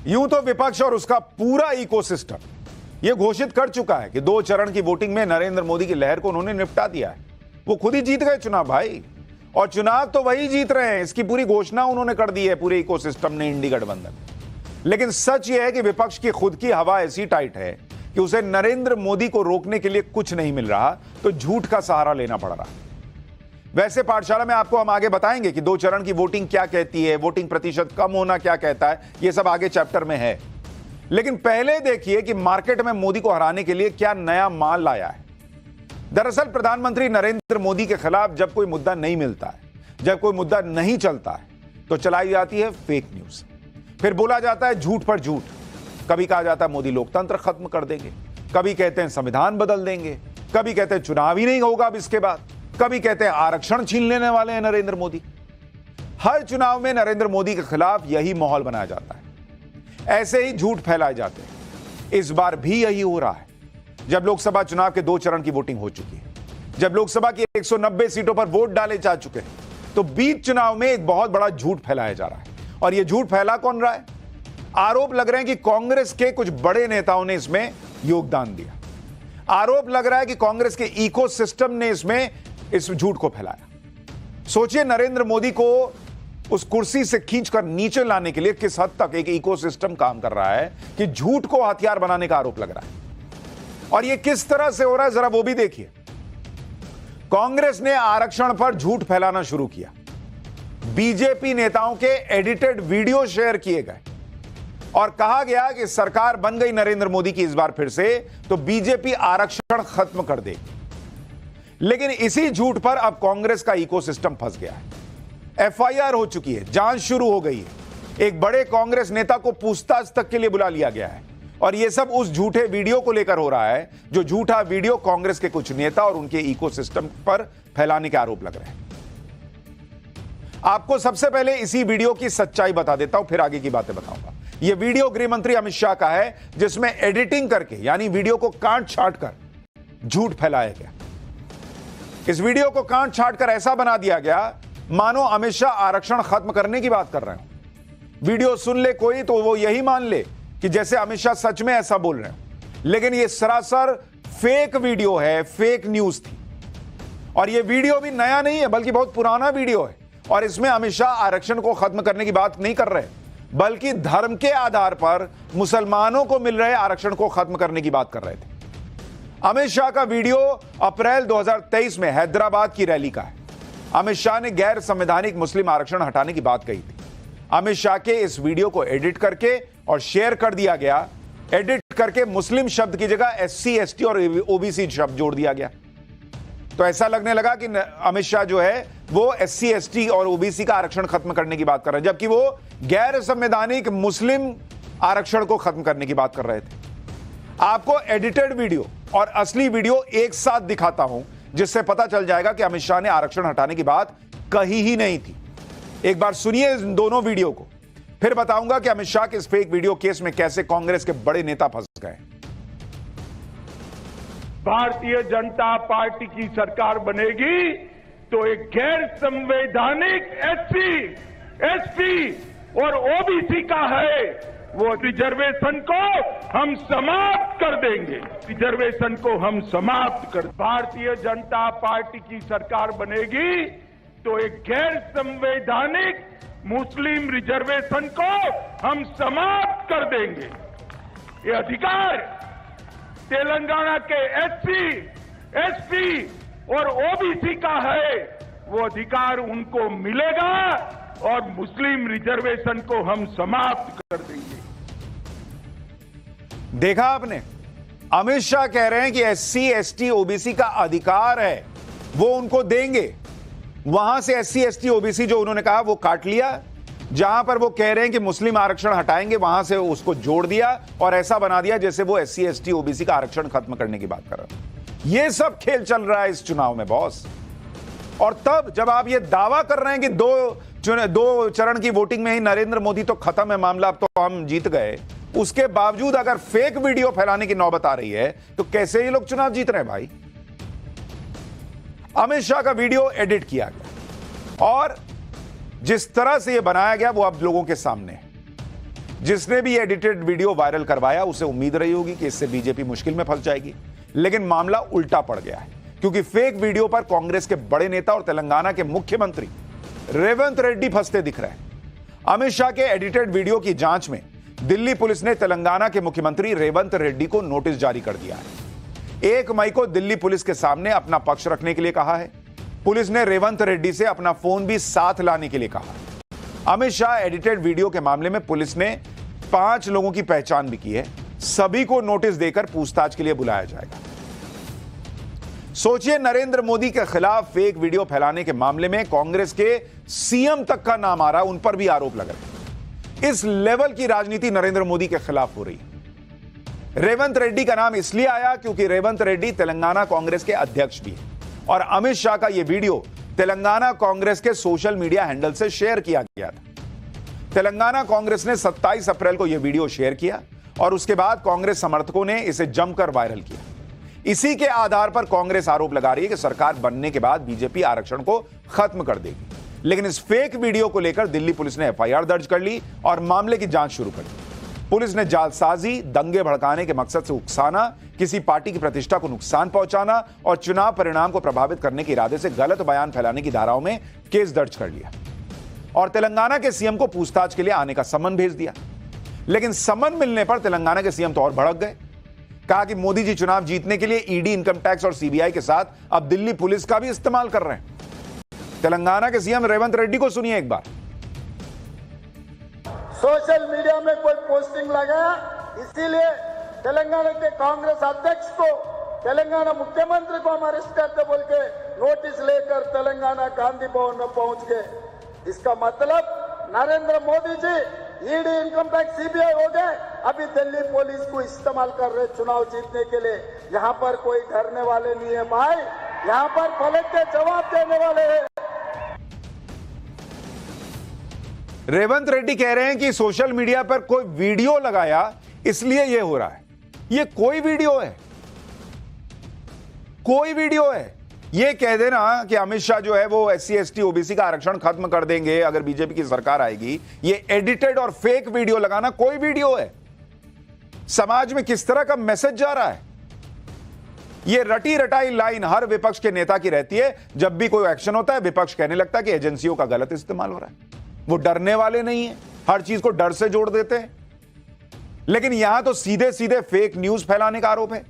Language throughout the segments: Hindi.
यूं तो विपक्ष और उसका पूरा इकोसिस्टम यह घोषित कर चुका है कि 2 चरण की वोटिंग में नरेंद्र मोदी की लहर को उन्होंने निपटा दिया है। वो खुद ही जीत गए चुनाव भाई, और चुनाव तो वही जीत रहे हैं, इसकी पूरी घोषणा उन्होंने कर दी है पूरे इकोसिस्टम ने, इंडी गठबंधन। लेकिन सच यह है कि विपक्ष की खुद की हवा ऐसी टाइट है कि उसे नरेंद्र मोदी को रोकने के लिए कुछ नहीं मिल रहा, तो झूठ का सहारा लेना पड़ रहा। वैसे पाठशाला में आपको हम आगे बताएंगे कि 2 चरण की वोटिंग क्या कहती है, वोटिंग प्रतिशत कम होना क्या कहता है, यह सब आगे चैप्टर में है। लेकिन पहले देखिए कि मार्केट में मोदी को हराने के लिए क्या नया माल लाया है। दरअसल प्रधानमंत्री नरेंद्र मोदी के खिलाफ जब कोई मुद्दा नहीं मिलता है, जब कोई मुद्दा नहीं चलता है, तो चलाई जाती है फेक न्यूज, फिर बोला जाता है झूठ पर झूठ। कभी कहा जाता है मोदी लोकतंत्र खत्म कर देंगे, कभी कहते हैं संविधान बदल देंगे, कभी कहते हैं चुनाव ही नहीं होगा अब इसके बाद, कभी कहते हैं आरक्षण छीन लेने वाले हैं नरेंद्र मोदी। हर चुनाव में नरेंद्र मोदी के खिलाफ यही माहौल बनाया जाता है, ऐसे ही झूठ फैलाए जाते हैं। इस बार भी यही हो रहा है। जब लोकसभा चुनाव के 2 चरण की वोटिंग हो चुकी है, जब लोकसभा की 190 सीटों पर वोट डाले जा चुके हैं, तो बीच चुनाव में एक बहुत बड़ा झूठ फैलाया जा रहा है। और यह झूठ फैला कौन रहा है? आरोप लग रहे हैं कि कांग्रेस के कुछ बड़े नेताओं ने इसमें योगदान दिया। आरोप लग रहा है कि कांग्रेस के इकोसिस्टम ने इस झूठ को फैलाया। सोचिए नरेंद्र मोदी को उस कुर्सी से खींचकर नीचे लाने के लिए किस हद तक एक इकोसिस्टम काम कर रहा है कि झूठ को हथियार बनाने का आरोप लग रहा है। और यह किस तरह से हो रहा है जरा वो भी देखिए। कांग्रेस ने आरक्षण पर झूठ फैलाना शुरू किया, बीजेपी नेताओं के एडिटेड वीडियो शेयर किए गए और कहा गया कि सरकार बन गई नरेंद्र मोदी की इस बार फिर से, तो बीजेपी आरक्षण खत्म कर देगी। लेकिन इसी झूठ पर अब कांग्रेस का इकोसिस्टम फंस गया है। एफआईआर हो चुकी है, जांच शुरू हो गई है, एक बड़े कांग्रेस नेता को पूछताछ तक के लिए बुला लिया गया है। और यह सब उस झूठे वीडियो को लेकर हो रहा है, जो झूठा वीडियो कांग्रेस के कुछ नेता और उनके इकोसिस्टम पर फैलाने के आरोप लग रहे हैं। आपको सबसे पहले इसी वीडियो की सच्चाई बता देता हूं, फिर आगे की बातें बताऊंगा। यह वीडियो गृह मंत्री अमित शाह का है, जिसमें एडिटिंग करके यानी वीडियो को काट छांट कर झूठ फैलाया गया। इस वीडियो को काट छांट कर ऐसा बना दिया गया मानो अमित शाह आरक्षण खत्म करने की बात कर रहे हो। वीडियो सुन ले कोई तो वो यही मान ले कि जैसे अमित शाह सच में ऐसा बोल रहे हो। लेकिन यह सरासर फेक वीडियो है, फेक न्यूज थी। और यह वीडियो भी नया नहीं है, बल्कि बहुत पुराना वीडियो है। और इसमें अमित शाह आरक्षण को खत्म करने की बात नहीं कर रहे, बल्कि धर्म के आधार पर मुसलमानों को मिल रहे आरक्षण को खत्म करने की बात कर रहे थे। अमित शाह का वीडियो अप्रैल 2023 में हैदराबाद की रैली का है। अमित शाह ने गैर संवैधानिक मुस्लिम आरक्षण हटाने की बात कही थी। अमित शाह के इस वीडियो को एडिट करके और शेयर कर दिया गया। एडिट करके मुस्लिम शब्द की जगह एससी, एसटी और ओबीसी शब्द जोड़ दिया गया। तो ऐसा लगने लगा कि अमित शाह जो है वो एससी, एसटी और ओबीसी का आरक्षण खत्म करने की बात कर रहे हैं, जबकि वो गैर संवैधानिक मुस्लिम आरक्षण को खत्म करने की बात कर रहे थे। आपको एडिटेड वीडियो और असली वीडियो एक साथ दिखाता हूं, जिससे पता चल जाएगा कि अमित शाह ने आरक्षण हटाने की बात कही ही नहीं थी। एक बार सुनिए इन दोनों वीडियो को, फिर बताऊंगा कि अमित शाह के इस फेक वीडियो केस में कैसे कांग्रेस के बड़े नेता फंस गए। भारतीय जनता पार्टी की सरकार बनेगी तो एक गैर संवैधानिक एससी, एसटी और ओबीसी का है वो रिजर्वेशन को हम समाप्त कर देंगे। रिजर्वेशन को हम समाप्त कर, भारतीय जनता पार्टी की सरकार बनेगी तो एक गैर संवैधानिक मुस्लिम रिजर्वेशन को हम समाप्त कर देंगे। ये अधिकार तेलंगाना के एससी, एसटी और ओबीसी का है, वो अधिकार उनको मिलेगा और मुस्लिम रिजर्वेशन को हम समाप्त कर देंगे। देखा आपने, अमित शाह कह रहे हैं कि एससी, एसटी, ओबीसी का अधिकार है, वो उनको देंगे। वहां से एससी, एसटी, ओबीसी जो उन्होंने कहा वो काट लिया। जहां पर वो कह रहे हैं कि मुस्लिम आरक्षण हटाएंगे, वहां से उसको जोड़ दिया और ऐसा बना दिया जैसे वो एससी, एसटी, ओबीसी का आरक्षण खत्म करने की बात कर रहे हैं। ये सब खेल चल रहा है इस चुनाव में बॉस। और तब जब आप ये दावा कर रहे हैं कि दो चरण की वोटिंग में ही नरेंद्र मोदी तो खत्म है मामला, अब तो हम जीत गए, उसके बावजूद अगर फेक वीडियो फैलाने की नौबत आ रही है तो कैसे ये लोग चुनाव जीत रहे हैं भाई। अमित शाह का वीडियो एडिट किया गया और जिस तरह से यह बनाया गया वो अब लोगों के सामने है। जिसने भी एडिटेड वीडियो वायरल करवाया उसे उम्मीद रही होगी कि इससे बीजेपी मुश्किल में फंस जाएगी, लेकिन मामला उल्टा पड़ गया है, क्योंकि फेक वीडियो पर कांग्रेस के बड़े नेता और तेलंगाना के मुख्यमंत्री रेवंत रेड्डी फंसते दिख रहे हैं। अमित शाह के एडिटेड वीडियो की जांच में दिल्ली पुलिस ने तेलंगाना के मुख्यमंत्री रेवंत रेड्डी को नोटिस जारी कर दिया है। 1 मई को दिल्ली पुलिस के सामने अपना पक्ष रखने के लिए कहा है। पुलिस ने रेवंत रेड्डी से अपना फोन भी साथ लाने के लिए कहा है। अमित शाह एडिटेड वीडियो के मामले में पुलिस ने 5 लोगों की पहचान भी की है। सभी को नोटिस देकर पूछताछ के लिए बुलाया जाएगा। सोचिए, नरेंद्र मोदी के खिलाफ फेक वीडियो फैलाने के मामले में कांग्रेस के सीएम तक का नाम आ रहा है, उन पर भी आरोप लग रहे हैं। इस लेवल की राजनीति नरेंद्र मोदी के खिलाफ हो रही है। रेवंत रेड्डी का नाम इसलिए आया क्योंकि रेवंत रेड्डी तेलंगाना कांग्रेस के अध्यक्ष भी हैं और अमित शाह का यह वीडियो तेलंगाना कांग्रेस के सोशल मीडिया हैंडल से शेयर किया गया था। तेलंगाना कांग्रेस ने 27 अप्रैल को यह वीडियो शेयर किया और उसके बाद कांग्रेस समर्थकों ने इसे जमकर वायरल किया। इसी के आधार पर कांग्रेस आरोप लगा रही है कि सरकार बनने के बाद बीजेपी आरक्षण को खत्म कर देगी। लेकिन इस फेक वीडियो को लेकर दिल्ली पुलिस ने एफआईआर दर्ज कर ली और मामले की जांच शुरू कर दी। पुलिस ने जालसाजी, दंगे भड़काने के मकसद से उकसाना, किसी पार्टी की प्रतिष्ठा को नुकसान पहुंचाना और चुनाव परिणाम को प्रभावित करने के इरादे से गलत बयान फैलाने की धाराओं में केस दर्ज कर लिया और तेलंगाना के सीएम को पूछताछ के लिए आने का सम्मन भेज दिया। लेकिन सम्मन मिलने पर तेलंगाना के सीएम तो और भड़क गए। कहा कि मोदी जी चुनाव जीतने के लिए ईडी, इनकम टैक्स और सीबीआई के साथ अब दिल्ली पुलिस का भी इस्तेमाल कर रहे हैं। तेलंगाना के सीएम रेवंत रेड्डी को सुनिए एक बार। सोशल मीडिया में कोई पोस्टिंग लगाया, इसीलिए तेलंगाना के कांग्रेस अध्यक्ष को, तेलंगाना मुख्यमंत्री को हम अरेस्ट करते बोल के नोटिस लेकर तेलंगाना गांधी भवन में पहुंच गए। इसका मतलब Narendra Modi ji ED, income tax, CBI हो गए, अभी दिल्ली पुलिस को इस्तेमाल कर रहे चुनाव जीतने के लिए। यहाँ पर कोई डरने वाले नहीं है भाई, यहाँ पर पलट के जवाब देने वाले हैं। रेवंत रेड्डी कह रहे हैं कि सोशल मीडिया पर कोई वीडियो लगाया इसलिए यह हो रहा है। यह कोई वीडियो है, कोई वीडियो है। यह कह देना कि अमित शाह जो है वो SC ST OBC का आरक्षण खत्म कर देंगे अगर बीजेपी की सरकार आएगी, यह एडिटेड और फेक वीडियो लगाना कोई वीडियो है। समाज में किस तरह का मैसेज जा रहा है? यह रटी रटाई लाइन हर विपक्ष के नेता की रहती है। जब भी कोई एक्शन होता है विपक्ष कहने लगता है कि एजेंसियों का गलत इस्तेमाल हो रहा है। वो डरने वाले नहीं है, हर चीज को डर से जोड़ देते हैं। लेकिन यहां तो सीधे सीधे फेक न्यूज फैलाने का आरोप है।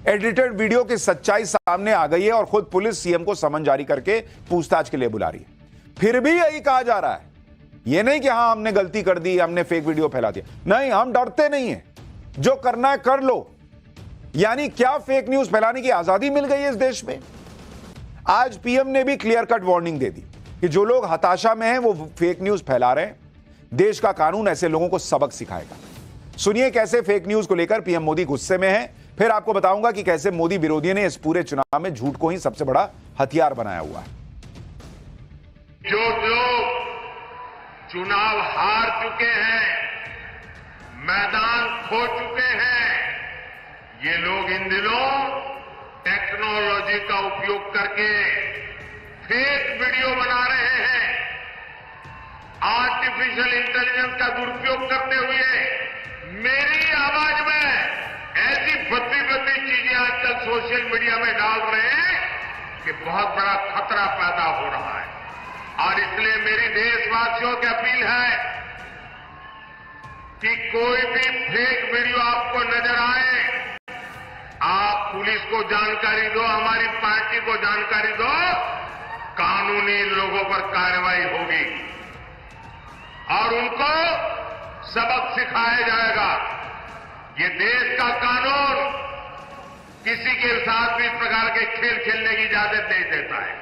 एडिटेड वीडियो की सच्चाई सामने आ गई है और खुद पुलिस सीएम को समन जारी करके पूछताछ के लिए बुला रही है। फिर भी यही कहा जा रहा है, यह नहीं कि हां हमने गलती कर दी, हमने फेक वीडियो फैला दिया। नहीं, हम डरते नहीं है, जो करना है कर लो। यानी क्या फेक न्यूज फैलाने की आजादी मिल गई है इस देश में? आज पीएम ने भी क्लियर कट वार्निंग दे दी कि जो लोग हताशा में हैं वो फेक न्यूज फैला रहे हैं। देश का कानून ऐसे लोगों को सबक सिखाएगा। सुनिए कैसे फेक न्यूज को लेकर पीएम मोदी गुस्से में हैं। फिर आपको बताऊंगा कि कैसे मोदी विरोधियों ने इस पूरे चुनाव में झूठ को ही सबसे बड़ा हथियार बनाया हुआ है। जो लोग चुनाव हार चुके हैं, मैदान खो चुके हैं, ये लोग इन दिनों टेक्नोलॉजी का उपयोग करके फेक वीडियो बना रहे हैं। आर्टिफिशियल इंटेलिजेंस का दुरुपयोग करते हुए मेरी आवाज में ऐसी भद्दी भद्दी चीजें आजकल सोशल मीडिया में डाल रहे हैं कि बहुत बड़ा खतरा पैदा हो रहा है। और इसलिए मेरी देशवासियों की अपील है कि कोई भी फेक वीडियो आपको नजर आए, आप पुलिस को जानकारी दो, हमारी पार्टी को जानकारी दो, कानूनी लोगों पर कार्रवाई होगी और उनको सबक सिखाया जाएगा। ये देश का कानून किसी के साथ भी इस प्रकार के खेल खेलने की इजाजत नहीं देता है।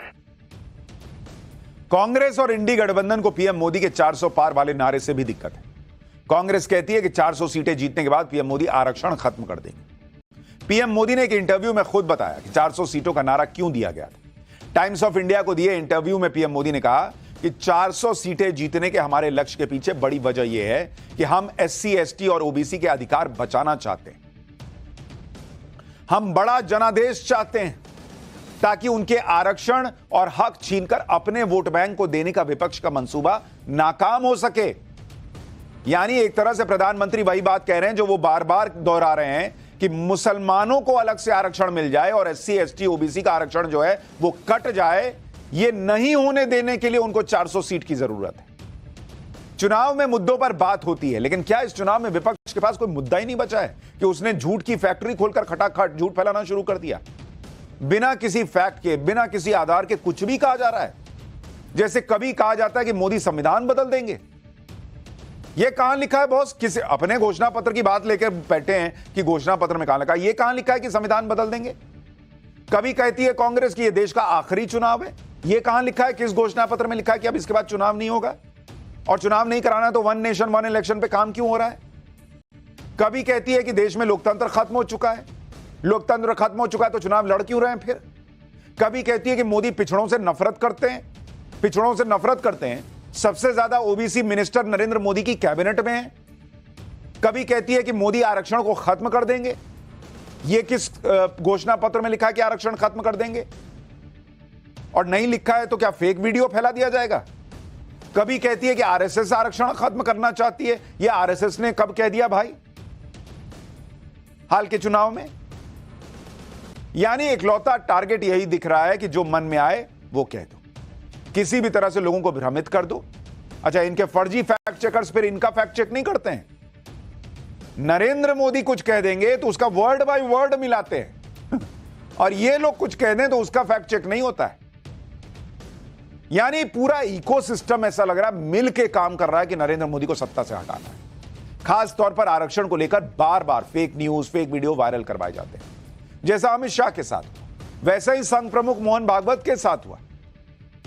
कांग्रेस और इंडी गठबंधन को पीएम मोदी के 400 पार वाले नारे से भी दिक्कत है। कांग्रेस कहती है कि 400 सीटें जीतने के बाद पीएम मोदी आरक्षण खत्म कर देंगे। पीएम मोदी ने एक इंटरव्यू में खुद बताया कि 400 सीटों का नारा क्यों दिया गया था। टाइम्स ऑफ इंडिया को दिए इंटरव्यू में पीएम मोदी ने कहा कि 400 सीटें जीतने के हमारे लक्ष्य के पीछे बड़ी वजह यह है कि हम SC ST और OBC के अधिकार बचाना चाहते हैं। हम बड़ा जनादेश चाहते हैं ताकि उनके आरक्षण और हक छीनकर अपने वोट बैंक को देने का विपक्ष का मंसूबा नाकाम हो सके। यानी एक तरह से प्रधानमंत्री वही बात कह रहे हैं जो वो बार बार दोहरा रहे हैं कि मुसलमानों को अलग से आरक्षण मिल जाए और एससी, एसटी, ओबीसी का आरक्षण जो है वो कट जाए। ये नहीं होने देने के लिए उनको 400 सीट की जरूरत है। चुनाव में मुद्दों पर बात होती है, लेकिन क्या इस चुनाव में विपक्ष के पास कोई मुद्दा ही नहीं बचा है कि उसने झूठ की फैक्ट्री खोलकर खटाखट झूठ फैलाना शुरू कर दिया? बिना किसी फैक्ट के, बिना किसी आधार के कुछ भी कहा जा रहा है। जैसे कभी कहा जाता है कि मोदी संविधान बदल देंगे। यह कहां लिखा है बॉस? किसी अपने घोषणा पत्र की बात लेकर बैठे हैं कि घोषणा पत्र में कहां लिखा है? यह कहां लिखा है कि संविधान बदल देंगे? कभी कहती है कांग्रेस कि यह देश का आखिरी चुनाव है। यह कहां लिखा है? किस घोषणा पत्र में लिखा है कि अब इसके बाद चुनाव नहीं होगा? और चुनाव नहीं कराना तो वन नेशन वन इलेक्शन पे काम क्यों हो रहा है? कभी कहती है कि देश में लोकतंत्र खत्म हो चुका है। लोकतंत्र खत्म हो चुका है तो चुनाव लड़ क्यों रहे हैं फिर? कभी कहती है कि मोदी पिछड़ों से नफरत करते हैं, पिछड़ों से नफरत करते हैं। सबसे ज्यादा ओबीसी मिनिस्टर नरेंद्र मोदी की कैबिनेट में है। कभी कहती है कि मोदी आरक्षण को खत्म कर देंगे। यह किस घोषणा पत्र में लिखा है कि आरक्षण खत्म कर देंगे? और नहीं लिखा है तो क्या फेक वीडियो फैला दिया जाएगा? कभी कहती है कि आरएसएस आरक्षण खत्म करना चाहती है। यह आरएसएस ने कब कह दिया भाई? हाल के चुनाव में। यानी इकलौता टारगेट यही दिख रहा है कि जो मन में आए वो कह दो, किसी भी तरह से लोगों को भ्रमित कर दो। अच्छा, इनके फर्जी फैक्ट चेकर्स फिर इनका फैक्ट चेक नहीं करते हैं। नरेंद्र मोदी कुछ कह देंगे तो उसका वर्ड बाय वर्ड मिलाते हैं और ये लोग कुछ कह दें तो उसका फैक्ट चेक नहीं होता है। यानी पूरा इकोसिस्टम ऐसा लग रहा है मिल के काम कर रहा है कि नरेंद्र मोदी को सत्ता से हटाना है। खास तौर पर आरक्षण को लेकर बार बार fake news, fake video viral करवाए जाते हैं। जैसा अमित शाह के साथ हुआ वैसा ही संघ प्रमुख मोहन भागवत के साथ हुआ।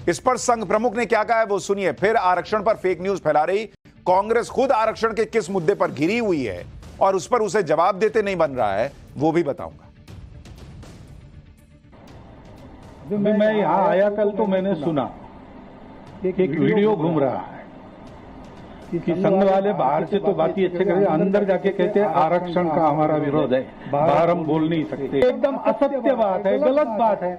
इस पर संघ प्रमुख ने क्या कहा है वो सुनिए। फिर आरक्षण पर फेक न्यूज फैला रही कांग्रेस खुद आरक्षण के किस मुद्दे पर घिरी हुई है और उस पर उसे जवाब देते नहीं बन रहा है वो भी बताऊंगा। मैं यहाँ आया कल तो मैंने सुना एक वीडियो घूम रहा है कि संघ वाले बाहर से तो बात ही अच्छे कर रहे हैं, अंदर जाके कहते हैं आरक्षण का हमारा विरोध है, बाहर हम बोल नहीं सकते। एकदम असत्य बात है, गलत बात है।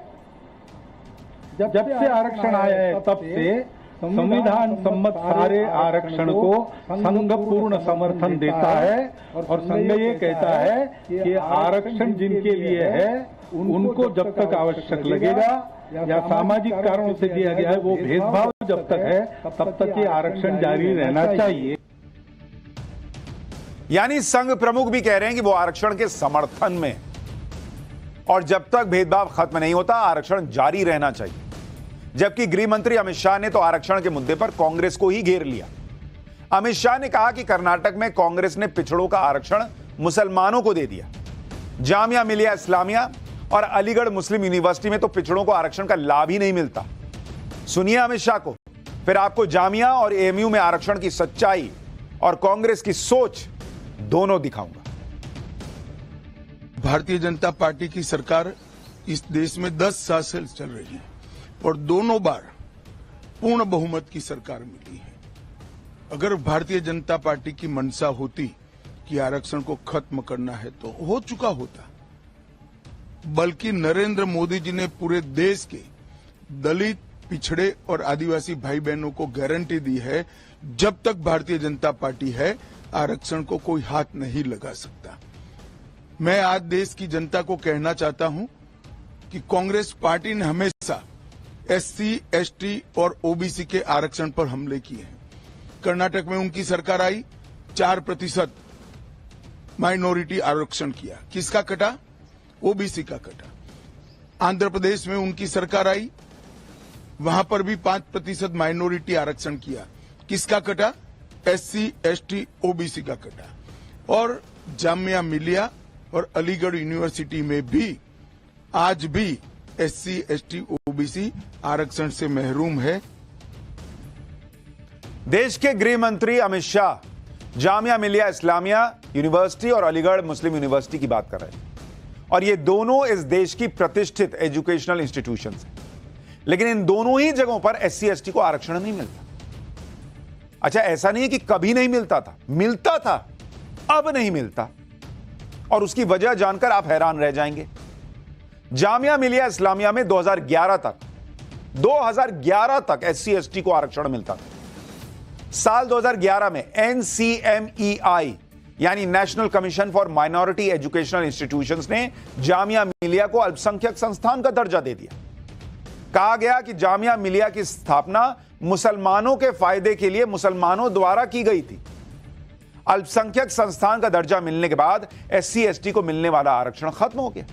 जब से आरक्षण आया है तब से संविधान सम्मत सारे आरक्षण को संघ पूर्ण समर्थन देता है और संघ ये कहता है कि आरक्षण जिनके लिए है उनको जब तक आवश्यक लगेगा या सामाजिक कारणों से दिया गया है वो भेदभाव जब तक है तब तक ये आरक्षण जारी रहना चाहिए। यानी संघ प्रमुख भी कह रहे हैं कि वो आरक्षण के समर्थन में और जब तक भेदभाव खत्म नहीं होता आरक्षण जारी रहना चाहिए। जबकि गृह मंत्री अमित शाह ने तो आरक्षण के मुद्दे पर कांग्रेस को ही घेर लिया। अमित शाह ने कहा कि कर्नाटक में कांग्रेस ने पिछड़ों का आरक्षण मुसलमानों को दे दिया। जामिया मिलिया इस्लामिया और अलीगढ़ मुस्लिम यूनिवर्सिटी में तो पिछड़ों को आरक्षण का लाभ ही नहीं मिलता। सुनिए अमित शाह को, फिर आपको जामिया और एएमयू में आरक्षण की सच्चाई और कांग्रेस की सोच दोनों दिखाऊंगा। भारतीय जनता पार्टी की सरकार इस देश में 10 साल से चल रही है और दोनों बार पूर्ण बहुमत की सरकार मिली है। अगर भारतीय जनता पार्टी की मंशा होती कि आरक्षण को खत्म करना है तो हो चुका होता, बल्कि नरेंद्र मोदी जी ने पूरे देश के दलित, पिछड़े और आदिवासी भाई बहनों को गारंटी दी है जब तक भारतीय जनता पार्टी है आरक्षण को कोई हाथ नहीं लगा सकता। मैं आज देश की जनता को कहना चाहता हूं कि कांग्रेस पार्टी ने हमेशा एससी, एसटी और ओबीसी के आरक्षण पर हमले किए हैं। कर्नाटक में उनकी सरकार आई, 4% माइनॉरिटी आरक्षण किया, किसका कटा? ओबीसी का कटा। आंध्र प्रदेश में उनकी सरकार आई, वहां पर भी 5% माइनॉरिटी आरक्षण किया, किसका कटा? एससी, एसटी, ओबीसी का कटा। और जामिया मिलिया और अलीगढ़ यूनिवर्सिटी में भी आज भी एससी, एसटी, ओबीसी आरक्षण से महरूम है। देश के गृह मंत्री अमित शाह जामिया मिलिया इस्लामिया यूनिवर्सिटी और अलीगढ़ मुस्लिम यूनिवर्सिटी की बात कर रहे हैं और ये दोनों इस देश की प्रतिष्ठित एजुकेशनल इंस्टीट्यूशंस हैं। लेकिन इन दोनों ही जगहों पर एससी, एसटी को आरक्षण नहीं मिलता। अच्छा, ऐसा नहीं है कि कभी नहीं मिलता था, मिलता था, अब नहीं मिलता और उसकी वजह जानकर आप हैरान रह जाएंगे। जामिया मिलिया इस्लामिया में 2011 तक एससी, एसटी को आरक्षण मिलता था। साल 2011 में NCMEI यानी national commission for minority educational institutions ने जामिया मिलिया को अल्पसंख्यक संस्थान का दर्जा दे दिया। कहा गया कि जामिया मिलिया की स्थापना मुसलमानों के फायदे के लिए मुसलमानों द्वारा की गई थी। अल्पसंख्यक संस्थान का दर्जा मिलने के बाद SC ST को मिलने वाला आरक्षण खत्म हो गया।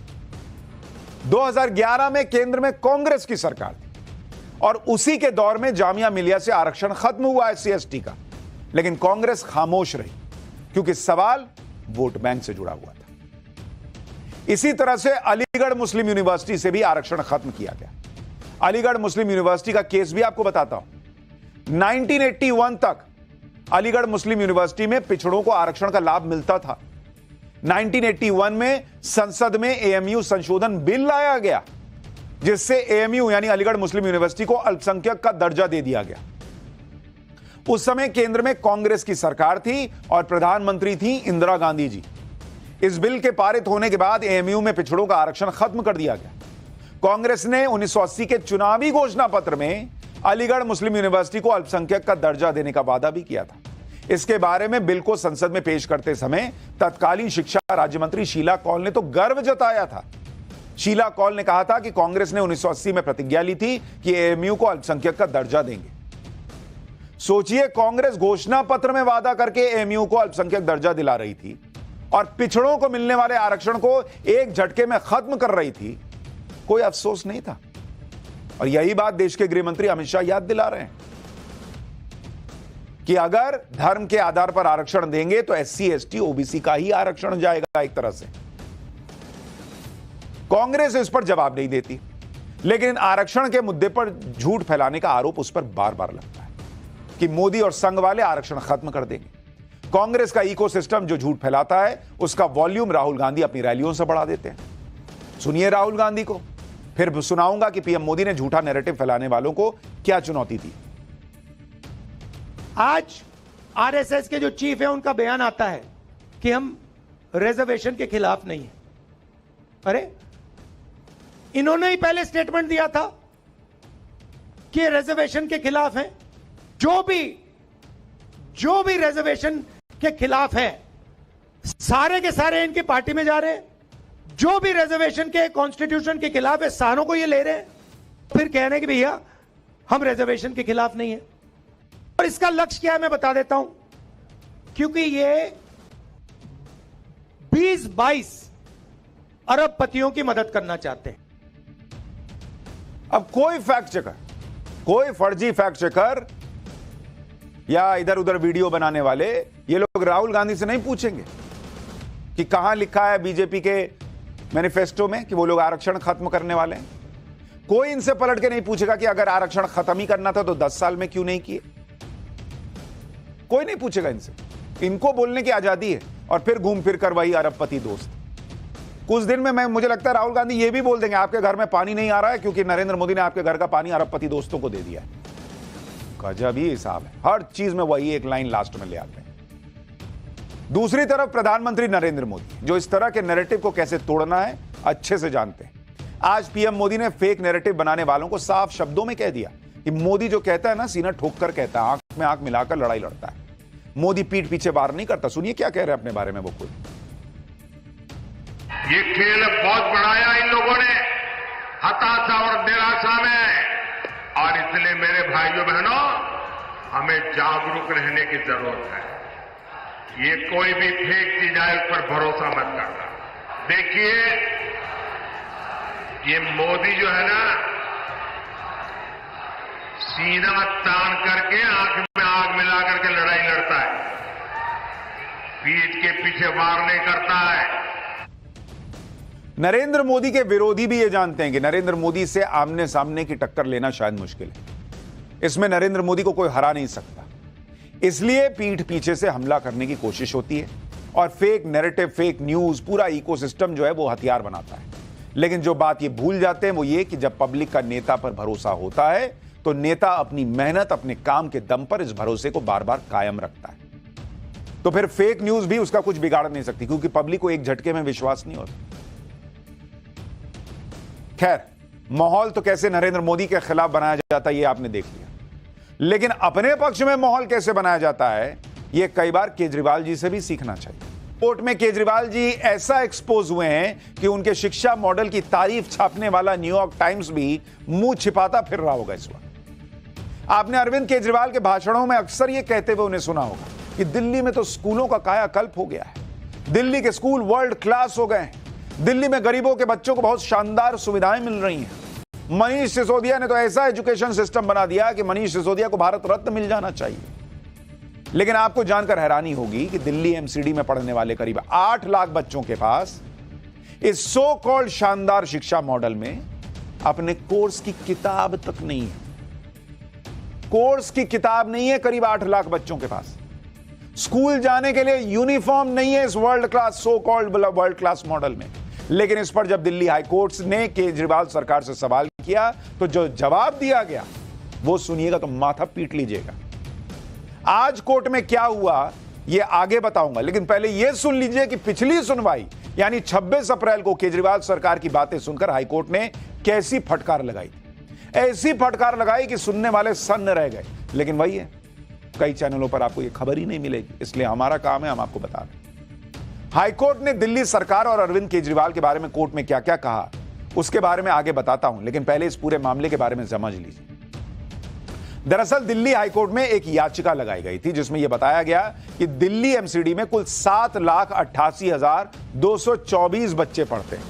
2011 में केंद्र में कांग्रेस की सरकार थी और उसी के दौर में जामिया मिलिया से आरक्षण खत्म हुआ SC ST का, लेकिन कांग्रेस खामोश रही क्योंकि सवाल वोट बैंक से जुड़ा हुआ था। इसी तरह से अलीगढ़ मुस्लिम यूनिवर्सिटी से भी आरक्षण खत्म किया गया। अलीगढ़ मुस्लिम यूनिवर्सिटी का केस भी आपको बताता हूं। 1981 तक अलीगढ़ मुस्लिम यूनिवर्सिटी में पिछड़ों को आरक्षण का लाभ मिलता था। 1981 में संसद में AMU संशोधन बिल लाया गया जिससे AMU यानी अलीगढ़ मुस्लिम यूनिवर्सिटी को अल्पसंख्यक का दर्जा दे दिया गया। उस समय केंद्र में कांग्रेस की सरकार थी और प्रधानमंत्री थी इंदिरा गांधी जी। इस बिल के पारित होने के बाद AMU में पिछड़ों का आरक्षण खत्म कर दिया गया। कांग्रेस ने 1980 के चुनावी घोषणा पत्र में अलीगढ़ मुस्लिम यूनिवर्सिटी को अल्पसंख्यक का दर्जा देने का वादा भी किया था। इसके बारे में बिल को संसद में पेश करते समय तत्कालीन शिक्षा राज्य मंत्री शीला कौल ने तो गर्व जताया था। शीला कौल ने कहा था कि कांग्रेस ने 1980 में प्रतिज्ञा ली थी कि AMU को अल्पसंख्यक का दर्जा देंगे। सोचिए, कांग्रेस घोषणा पत्र में वादा करके AMU को अल्पसंख्यक दर्जा दिला रही थी और पिछड़ों को मिलने वाले आरक्षण को एक झटके में खत्म कर रही थी। कोई अफसोस नहीं था। और यही बात देश के गृह मंत्री अमित शाह याद दिला रहे हैं कि अगर धर्म के आधार पर आरक्षण देंगे तो SC ST OBC का ही आरक्षण जाएगा एक तरह से। कांग्रेस इस पर जवाब नहीं देती, लेकिन आरक्षण के मुद्दे पर झूठ फैलाने का आरोप उस पर बार बार लगता है कि मोदी और संघ वाले आरक्षण खत्म कर देंगे। कांग्रेस का इकोसिस्टम जो झूठ फैलाता है उसका वॉल्यूम राहुल गांधी अपनी रैलियों से बढ़ा देते हैं। सुनिए राहुल गांधी को, फिर सुनाऊंगा कि PM मोदी ने झूठा नैरेटिव फैलाने वालों को क्या चुनौती दी। आज RSS के जो चीफ है उनका बयान आता है कि हम रिजर्वेशन के खिलाफ नहीं है। अरे, इन्होंने ही पहले स्टेटमेंट दिया था कि रिजर्वेशन के खिलाफ है। जो भी रिजर्वेशन के खिलाफ है सारे के सारे इनकी पार्टी में जा रहे हैं। जो भी रिजर्वेशन के कॉन्स्टिट्यूशन के खिलाफ है सारों को ये ले रहे हैं, फिर कह रहे हैं कि भैया हम रिजर्वेशन के खिलाफ नहीं है। और इसका लक्ष्य क्या है मैं बता देता हूं, क्योंकि ये 20-22 अरबपतियों की मदद करना चाहते हैं। अब कोई फैक्ट चेकर, कोई फर्जी फैक्ट चेकर या इधर उधर वीडियो बनाने वाले ये लोग राहुल गांधी से नहीं पूछेंगे कि कहां लिखा है बीजेपी के मैनिफेस्टो में कि वो लोग आरक्षण खत्म करने वाले हैं। कोई इनसे पलट के नहीं पूछेगा कि अगर आरक्षण खत्म ही करना था तो 10 साल में क्यों नहीं किए। कोई नहीं पूछेगा इनसे। इनको बोलने की आजादी है और फिर घूम फिर कर वही अरबपति दोस्त। कुछ दिन में मुझे लगता है राहुल गांधी ये भी बोल देंगे आपके घर में पानी नहीं आ रहा है क्योंकि नरेंद्र मोदी ने आपके घर का पानी अरबपति दोस्तों को दे दिया है। गजब ही हिसाब है, हर चीज में वही एक लाइन लास्ट में ले आते हैं। दूसरी तरफ प्रधानमंत्री नरेंद्र मोदी जो इस तरह के नैरेटिव को कैसे तोड़ना है अच्छे से जानते हैं। आज PM मोदी ने फेक नैरेटिव बनाने वालों को साफ शब्दों में कह दिया कि मोदी जो कहता है ना सीना ठोक कर कहता है, आंख में आंख मिलाकर लड़ाई लड़ता है। मोदी पीठ पीछे वार नहीं करता। सुनिए क्या कह रहे हैं अपने बारे में वो खुद। ये खेल बहुत बढ़ाया इन लोगों ने हताशा और निराशा में, और इसलिए मेरे भाइयों बहनों हमें जागरूक रहने की जरूरत है। ये कोई भी फेक चीज है उस पर भरोसा मत करना। देखिए ये मोदी जो है ना सीना तान करके आंख में आग मिला करके लड़ाई लड़ता है, पीठ के पीछे वार नहीं करता है। नरेंद्र मोदी के विरोधी भी ये जानते हैं कि नरेंद्र मोदी से आमने सामने की टक्कर लेना शायद मुश्किल है। इसमें नरेंद्र मोदी को कोई हरा नहीं सकता, इसलिए पीठ पीछे से हमला करने की कोशिश होती है और फेक नैरेटिव, फेक न्यूज, पूरा इकोसिस्टम जो है वो हथियार बनाता है। लेकिन जो बात ये भूल जाते हैं वो ये कि जब पब्लिक का नेता पर भरोसा होता है तो नेता अपनी मेहनत, अपने काम के दम पर इस भरोसे को बार बार कायम रखता है। तो फिर फेक न्यूज भी उसका कुछ बिगाड़ नहीं सकती क्योंकि पब्लिक को एक झटके में विश्वास नहीं होता। खैर, माहौल तो कैसे नरेंद्र मोदी के खिलाफ बनाया जाता है ये आपने देख लिया। लेकिन अपने पक्ष में माहौल कैसे बनाया जाता है, यह कई बार केजरीवाल जी से भी सीखना चाहिए। कोर्ट में केजरीवाल जी ऐसा एक्सपोज हुए हैं कि उनके शिक्षा मॉडल की तारीफ छापने वाला न्यूयॉर्क टाइम्स भी मुंह छिपाता फिर रहा होगा इस वक्त। आपने अरविंद केजरीवाल के भाषणों में अक्सर यह कहते हुए उन्हें सुना होगा कि दिल्ली में तो स्कूलों का कायाकल्प हो गया है, दिल्ली के स्कूल वर्ल्ड क्लास हो गए हैं, दिल्ली में गरीबों के बच्चों को बहुत शानदार सुविधाएं मिल रही हैं। मनीष सिसोदिया ने तो ऐसा एजुकेशन सिस्टम बना दिया कि मनीष सिसोदिया को भारत रत्न मिल जाना चाहिए। लेकिन आपको जानकर हैरानी होगी कि दिल्ली एमसीडी में पढ़ने वाले करीब 8 लाख बच्चों के पास इस सो कॉल्ड शानदार शिक्षा मॉडल में अपने कोर्स की किताब तक नहीं है। कोर्स की किताब नहीं है करीब 8 लाख बच्चों के पास। स्कूल जाने के लिए यूनिफॉर्म नहीं है इस world class so called world class model में। लेकिन इस पर जब दिल्ली हाई कोर्ट ने केजरीवाल सरकार से सवाल किया तो जो जवाब दिया गया वो सुनिएगा तो माथा पीट लीजिएगा। आज कोर्ट में क्या हुआ ये आगे बताऊंगा, लेकिन पहले यह सुन लीजिए कि पिछली सुनवाई यानी 26 अप्रैल को केजरीवाल सरकार की बातें सुनकर हाईकोर्ट ने कैसी फटकार लगाई थी। ऐसी फटकार लगाई कि सुनने वाले सन्न रह गए। लेकिन वही है, कई चैनलों पर आपको यह खबर ही नहीं मिलेगी, इसलिए हमारा काम है हम आपको बता दें। हाईकोर्ट ने दिल्ली सरकार और अरविंद केजरीवाल के बारे में कोर्ट में क्या क्या कहा उसके बारे में आगे बताता हूं, लेकिन पहले इस पूरे मामले के बारे में समझ लीजिए। दरअसल दिल्ली हाईकोर्ट में एक याचिका लगाई गई थी जिसमें यह बताया गया कि दिल्ली एमसीडी में कुल 7,88,224 बच्चे पढ़ते हैं।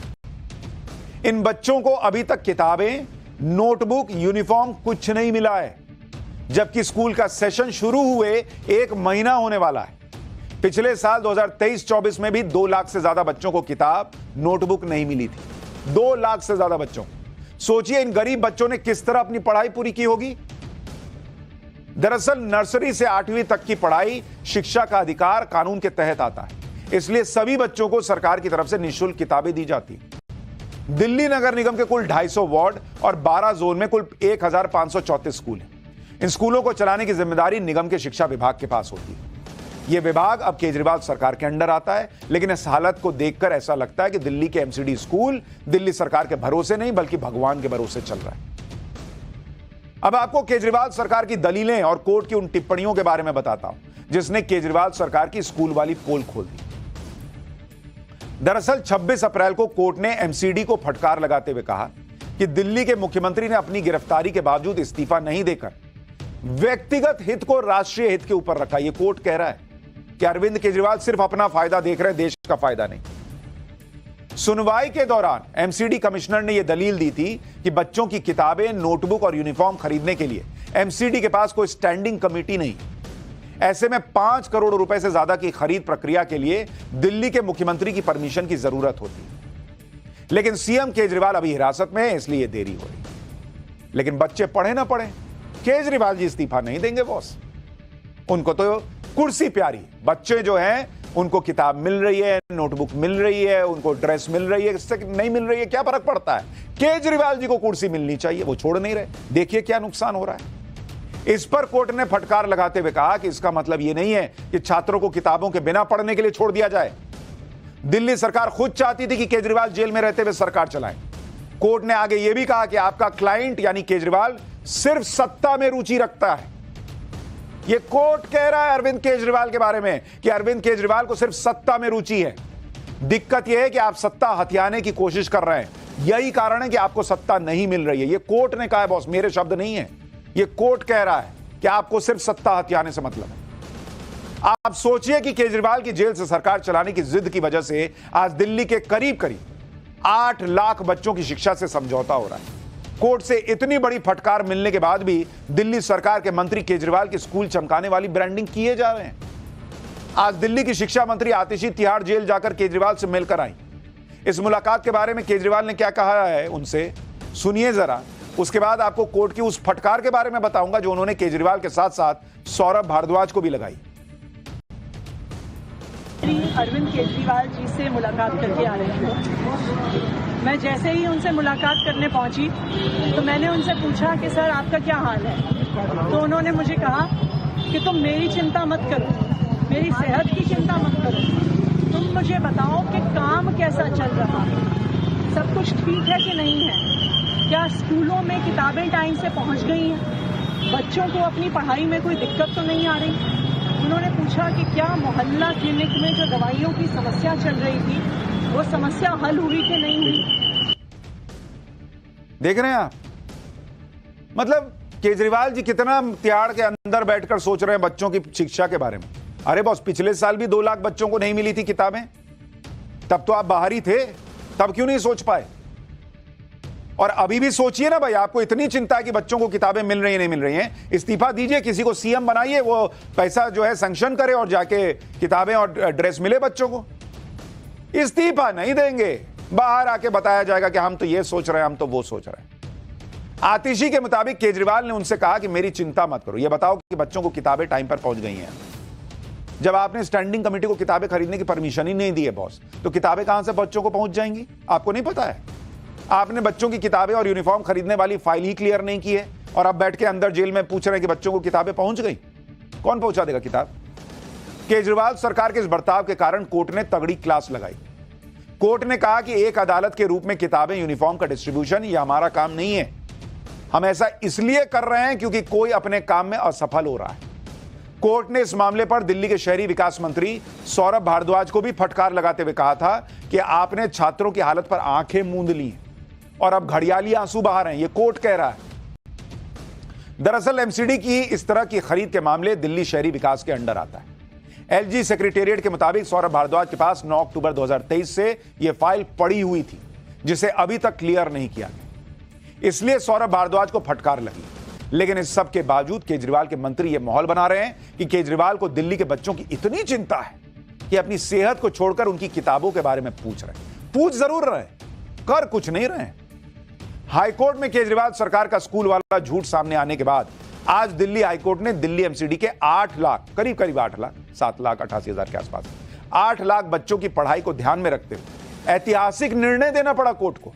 इन बच्चों को अभी तक किताबें, नोटबुक, यूनिफॉर्म कुछ नहीं मिला है, जबकि स्कूल का सेशन शुरू हुए 1 महीना होने वाला है। पिछले साल 2023-24 में भी 2 लाख से ज्यादा बच्चों को किताब, नोटबुक नहीं मिली थी। 2 लाख से ज्यादा बच्चों। सोचिए इन गरीब बच्चों ने किस तरह अपनी पढ़ाई पूरी की होगी। दरअसल नर्सरी से 8वीं तक की पढ़ाई शिक्षा का अधिकार कानून के तहत आता है, इसलिए सभी बच्चों को सरकार की तरफ से निःशुल्क किताबें दी जाती हैं। दिल्ली नगर निगम के कुल 250 वार्ड और 12 जोन में कुल 1,534 स्कूल हैं। इन स्कूलों को चलाने की जिम्मेदारी निगम के शिक्षा विभाग के पास होती है। यह विभाग अब केजरीवाल सरकार के अंडर आता है, लेकिन इस हालत को देखकर ऐसा लगता है कि दिल्ली के एमसीडी स्कूल दिल्ली सरकार के भरोसे नहीं बल्कि भगवान के भरोसे चल रहा है। अब आपको केजरीवाल सरकार की दलीलें और कोर्ट की उन टिप्पणियों के बारे में बताता हूं जिसने केजरीवाल सरकार की स्कूल वाली पोल खोल दी। दरअसल 26 अप्रैल को कोर्ट ने एमसीडी को फटकार लगाते हुए कहा कि दिल्ली के मुख्यमंत्री ने अपनी गिरफ्तारी के बावजूद इस्तीफा नहीं देकर व्यक्तिगत हित को राष्ट्रीय हित के ऊपर रखा। यह कोर्ट कह रहा है कि अरविंद केजरीवाल सिर्फ अपना फायदा देख रहे हैं, देश का फायदा नहीं। सुनवाई के दौरान एमसीडी कमिश्नर ने यह दलील दी थी कि बच्चों की किताबें, नोटबुक और यूनिफॉर्म खरीदने के लिए एमसीडी के पास कोई स्टैंडिंग कमेटी नहीं। ऐसे में 5 करोड़ रुपए से ज्यादा की खरीद प्रक्रिया के लिए दिल्ली के मुख्यमंत्री की परमिशन की जरूरत होती। लेकिन सीएम केजरीवाल अभी हिरासत में है, इसलिए देरी हो रही। लेकिन बच्चे पढ़े ना पढ़े, केजरीवाल जी इस्तीफा नहीं देंगे बॉस। उनको तो कुर्सी प्यारी। बच्चे जो हैं उनको किताब मिल रही है, नोटबुक मिल रही है, उनको ड्रेस मिल रही है, इससे नहीं मिल रही है क्या फर्क पड़ता है। केजरीवाल जी को कुर्सी मिलनी चाहिए, वो छोड़ नहीं रहे। देखिए क्या नुकसान हो रहा है। इस पर कोर्ट ने फटकार लगाते हुए कहा कि इसका मतलब यह नहीं है कि छात्रों को किताबों के बिना पढ़ने के लिए छोड़ दिया जाए। दिल्ली सरकार खुद चाहती थी कि केजरीवाल जेल में रहते हुए सरकार चलाएं। कोर्ट ने आगे यह भी कहा कि आपका क्लाइंट यानी केजरीवाल सिर्फ सत्ता में रुचि रखता है। यह कोर्ट कह रहा है अरविंद केजरीवाल के बारे में कि अरविंद केजरीवाल को सिर्फ सत्ता में रुचि है। दिक्कत यह है कि आप सत्ता हथियाने की कोशिश कर रहे हैं, यही कारण है कि आपको सत्ता नहीं मिल रही है। यह कोर्ट ने कहा है बॉस, मेरे शब्द नहीं है। यह कोर्ट कह रहा है कि आपको सिर्फ सत्ता हथियाने से मतलब है। आप सोचिए कि केजरीवाल की जेल से सरकार चलाने की जिद की वजह से आज दिल्ली के करीब करीब 8 लाख बच्चों की शिक्षा से समझौता हो रहा है। कोर्ट से इतनी बड़ी फटकार मिलने के बाद भी दिल्ली सरकार के मंत्री केजरीवाल की स्कूल चमकाने वाली ब्रांडिंग किए जा रहे हैं। आज दिल्ली की शिक्षा मंत्री आतिशी तिहाड़ जेल जाकर केजरीवाल से मिलकर आई। इस मुलाकात के बारे में केजरीवाल ने क्या कहा है उनसे सुनिए जरा। उसके बाद आपको कोर्ट की उस फटकार के बारे में बताऊंगा जो उन्होंने केजरीवाल के साथ साथ सौरभ भारद्वाज को भी लगाई। अरविंद केजरीवाल जी से मुलाकात करके आ रही हूँ। मैं जैसे ही उनसे मुलाकात करने पहुंची तो मैंने उनसे पूछा कि सर आपका क्या हाल है। तो उन्होंने मुझे कहा कि तुम मेरी चिंता मत करो, मेरी सेहत की चिंता मत करो, तुम मुझे बताओ कि काम कैसा चल रहा है, सब कुछ ठीक है कि नहीं है, क्या स्कूलों में किताबें टाइम से पहुंच गई हैं, बच्चों को अपनी पढ़ाई में कोई दिक्कत तो नहीं आ रही? उन्होंने पूछा कि क्या मोहल्ला क्लिनिक में जो दवाइयों की समस्या चल रही थी वो समस्या हल हुई कि नहीं हुई? देख रहे हैं आप, मतलब केजरीवाल जी कितना त्याड़ के अंदर बैठकर सोच रहे हैं बच्चों की शिक्षा के बारे में। अरे बॉस, पिछले साल भी 2 लाख बच्चों को नहीं मिली थी किताबें, तब तो आप बाहर ही थे, तब क्यों नहीं सोच पाए? और अभी भी सोचिए ना भाई, आपको इतनी चिंता है कि बच्चों को किताबें मिल रही हैं नहीं मिल रही हैं, इस्तीफा दीजिए, किसी को सीएम बनाइए, वो पैसा जो है सैंक्शन करे और जाके किताबें और ड्रेस मिले बच्चों को। इस्तीफा नहीं देंगे, बाहर आके बताया जाएगा कि हम तो ये सोच रहे हैं, हम तो वो सोच रहे हैं। आतिशी के मुताबिक केजरीवाल ने उनसे कहा कि मेरी चिंता मत करो, ये बताओ कि बच्चों को किताबें टाइम पर पहुंच गई हैं। जब आपने स्टैंडिंग कमेटी को किताबें खरीदने की परमिशन ही नहीं दी है बॉस, तो किताबें कहां से बच्चों को पहुंच जाएंगी? आपको नहीं पता है? आपने बच्चों की किताबें और यूनिफॉर्म खरीदने वाली फाइल ही क्लियर नहीं की है और अब बैठ के अंदर जेल में पूछ रहे हैं कि बच्चों को किताबें पहुंच गई। कौन पहुंचा देगा किताब? केजरीवाल सरकार के इस बर्ताव के कारण कोर्ट ने तगड़ी क्लास लगाई। कोर्ट ने कहा कि एक अदालत के रूप में किताबें, यूनिफॉर्म का डिस्ट्रीब्यूशन ये हमारा काम नहीं है। हम ऐसा इसलिए कर रहे हैं क्योंकि कोई अपने काम में असफल हो रहा है। कोर्ट ने इस मामले पर दिल्ली के शहरी विकास मंत्री सौरभ भारद्वाज को भी फटकार लगाते हुए कहा था कि आपने छात्रों की हालत पर आंखें मूंद ली और अब घड़ियाली आंसू बहा रहे हैं, ये कोर्ट कह रहा है। दरअसल एमसीडी की इस तरह की खरीद के मामले दिल्ली शहरी विकास के अंडर आता है। एलजी सेक्रेटेरिएट के मुताबिक सौरभ भारद्वाज के पास 9 अक्टूबर 2023 से यह फाइल पड़ी हुई थी, जिसे अभी तक क्लियर नहीं किया गया, इसलिए सौरभ भारद्वाज को फटकार लगी। लेकिन इस सब के बावजूद केजरीवाल के मंत्री यह माहौल बना रहे हैं कि केजरीवाल को दिल्ली के बच्चों की इतनी चिंता है कि अपनी सेहत को छोड़कर उनकी किताबों के बारे में पूछ रहे हैं। पूछ जरूर रहे हैं, कर कुछ नहीं रहे हैं। हाईकोर्ट में केजरीवाल सरकार का स्कूल वाला झूठ सामने आने के बाद आज दिल्ली हाईकोर्ट ने दिल्ली एमसीडी के 8 लाख, करीब 8 लाख, 7,88,000 के आसपास 8 लाख बच्चों की पढ़ाई को ध्यान में रखते हुए ऐतिहासिक निर्णय देना पड़ा कोर्ट को।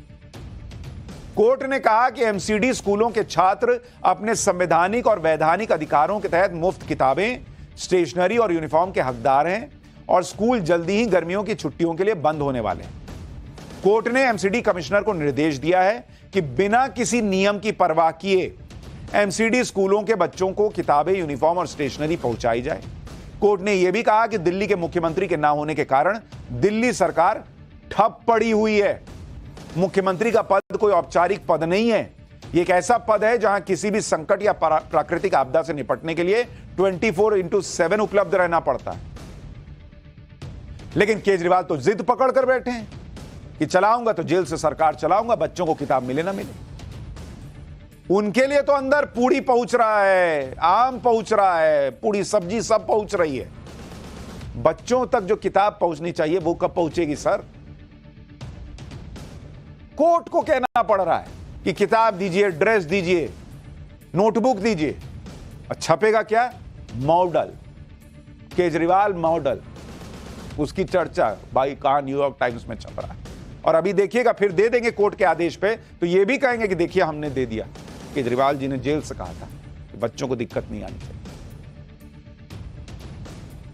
कोर्ट ने कहा कि एमसीडी स्कूलों के छात्र अपने संवैधानिक और वैधानिक अधिकारों के तहत मुफ्त किताबें, स्टेशनरी और यूनिफॉर्म के हकदार हैं और स्कूल जल्दी ही गर्मियों की छुट्टियों के लिए बंद होने वाले हैं। कोर्ट ने एमसीडी कमिश्नर को निर्देश दिया है कि बिना किसी नियम की परवाह किए एमसीडी स्कूलों के बच्चों को किताबें, यूनिफॉर्म और स्टेशनरी पहुंचाई जाए। कोर्ट ने यह भी कहा कि दिल्ली के मुख्यमंत्री के ना होने के कारण दिल्ली सरकार ठप पड़ी हुई है। मुख्यमंत्री का पद कोई औपचारिक पद नहीं है, यह एक ऐसा पद है जहां किसी भी संकट या प्राकृतिक आपदा से निपटने के लिए 24/7 उपलब्ध रहना पड़ता है। लेकिन केजरीवाल तो जिद पकड़ कर बैठे हैं कि चलाऊंगा तो जेल से सरकार चलाऊंगा, बच्चों को किताब मिले ना मिले। उनके लिए तो अंदर पूड़ी पहुंच रहा है, आम पहुंच रहा है, पूड़ी सब्जी सब पहुंच रही है। बच्चों तक जो किताब पहुंचनी चाहिए वो कब पहुंचेगी सर? कोर्ट को कहना पड़ रहा है कि किताब दीजिए, ड्रेस दीजिए, नोटबुक दीजिए। छपेगा क्या? मॉडल, केजरीवाल मॉडल, उसकी चर्चा भाई कहां न्यूयॉर्क टाइम्स में छप रहा है। और अभी देखिएगा फिर दे देंगे कोर्ट के आदेश पे तो ये भी कहेंगे कि देखिए हमने दे दिया। केजरीवाल जी ने जेल से कहा था कि बच्चों को दिक्कत नहीं आनी चाहिए।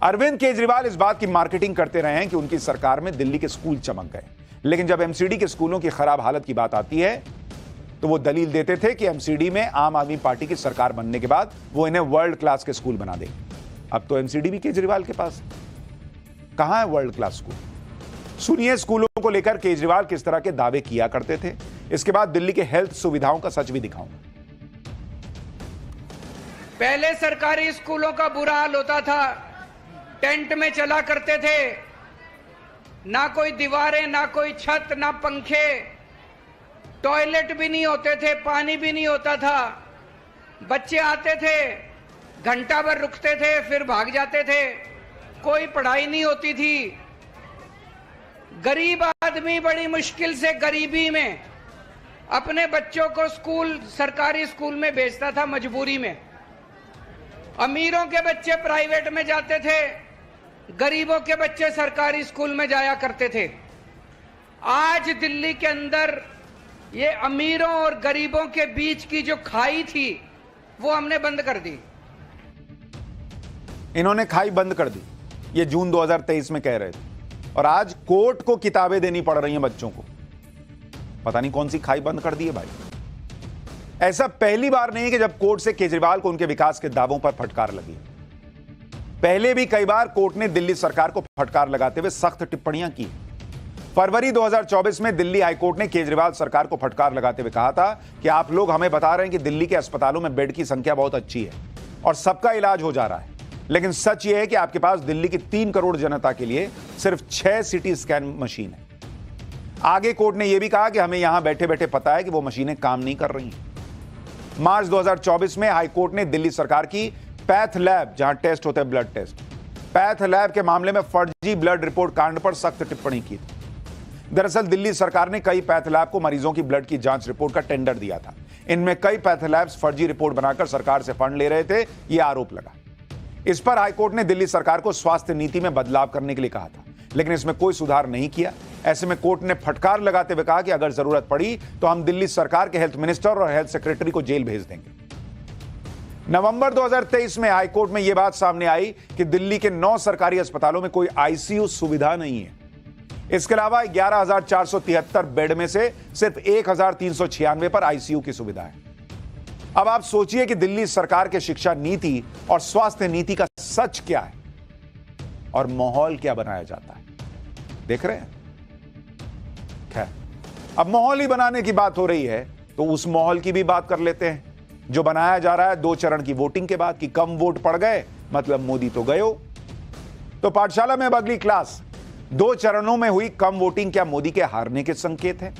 अरविंद केजरीवाल इस बात की मार्केटिंग करते रहे हैं कि उनकी सरकार में दिल्ली के स्कूल चमक गए, लेकिन जब एमसीडी के स्कूलों की खराब हालत की बात आती है तो वो दलील देते थे कि एमसीडी में आम आदमी पार्टी की सरकार बनने के बाद वो इन्हें वर्ल्ड क्लास के स्कूल बना देंगे। अब तो एमसीडी भी केजरीवाल के पास, कहां है वर्ल्ड क्लास स्कूल? सुनिए स्कूलों को लेकर केजरीवाल किस तरह के दावे किया करते थे। इसके बाद दिल्ली के हेल्थ सुविधाओं का सच भी दिखाऊंगा। पहले सरकारी स्कूलों का बुरा हाल होता था, टेंट में चला करते थे, ना कोई दीवारें, ना कोई छत, ना पंखे, टॉयलेट भी नहीं होते थे, पानी भी नहीं होता था। बच्चे आते थे, घंटा भर रुकते थे, फिर भाग जाते थे, कोई पढ़ाई नहीं होती थी। गरीब आदमी बड़ी मुश्किल से गरीबी में अपने बच्चों को स्कूल, सरकारी स्कूल में भेजता था मजबूरी में। अमीरों के बच्चे प्राइवेट में जाते थे, गरीबों के बच्चे सरकारी स्कूल में जाया करते थे। आज दिल्ली के अंदर ये अमीरों और गरीबों के बीच की जो खाई थी वो हमने बंद कर दी। इन्होंने खाई बंद कर दी, ये जून 2023 में कह रहे थे, और आज कोर्ट को किताबें देनी पड़ रही हैं बच्चों को। पता नहीं कौन सी खाई बंद कर दी है भाई। ऐसा पहली बार नहीं कि जब कोर्ट से केजरीवाल को उनके विकास के दावों पर फटकार लगी। पहले भी कई बार कोर्ट ने दिल्ली सरकार को फटकार लगाते हुए सख्त टिप्पणियां की। फरवरी 2024 में दिल्ली हाईकोर्ट ने केजरीवाल सरकार को फटकार लगाते हुए कहा था कि आप लोग हमें बता रहे हैं कि दिल्ली के अस्पतालों में बेड की संख्या बहुत अच्छी है और सबका इलाज हो जा रहा है, लेकिन सच यह है कि आपके पास दिल्ली की 3 करोड़ जनता के लिए सिर्फ 6 सीटी स्कैन मशीन है। आगे कोर्ट ने यह भी कहा कि हमें यहां बैठे बैठे पता है कि वो मशीनें काम नहीं कर रही हैं। मार्च 2024 में हाईकोर्ट ने दिल्ली सरकार की पैथ लैब, जहां टेस्ट होते हैं ब्लड टेस्ट, पैथ लैब के मामले में फर्जी ब्लड रिपोर्ट कांड पर सख्त टिप्पणी की थी। दरअसल दिल्ली सरकार ने कई पैथ लैब को मरीजों की ब्लड की जांच रिपोर्ट का टेंडर दिया था। इनमें कई पैथ लैब्स फर्जी रिपोर्ट बनाकर सरकार से फंड ले रहे थे, यह आरोप लगा। इस पर हाईकोर्ट ने दिल्ली सरकार को स्वास्थ्य नीति में बदलाव करने के लिए कहा था, लेकिन इसमें कोई सुधार नहीं किया। ऐसे में कोर्ट ने फटकार लगाते हुए कहा कि अगर जरूरत पड़ी तो हम दिल्ली सरकार के हेल्थ मिनिस्टर और हेल्थ सेक्रेटरी को जेल भेज देंगे। नवंबर 2023 में हाईकोर्ट में यह बात सामने आई कि दिल्ली के 9 सरकारी अस्पतालों में कोई आईसीयू सुविधा नहीं है। इसके अलावा 11,473 बेड में से सिर्फ 1,396 पर आईसीयू की सुविधा है। अब आप सोचिए कि दिल्ली सरकार के शिक्षा नीति और स्वास्थ्य नीति का सच क्या है और माहौल क्या बनाया जाता है, देख रहे हैं। खैर, अब माहौल ही बनाने की बात हो रही है तो उस माहौल की भी बात कर लेते हैं जो बनाया जा रहा है 2 चरण की वोटिंग के बाद कि कम वोट पड़ गए मतलब मोदी तो गए हो। तो पाठशाला में अब अगली क्लास, 2 चरणों में हुई कम वोटिंग क्या मोदी के हारने के संकेत है?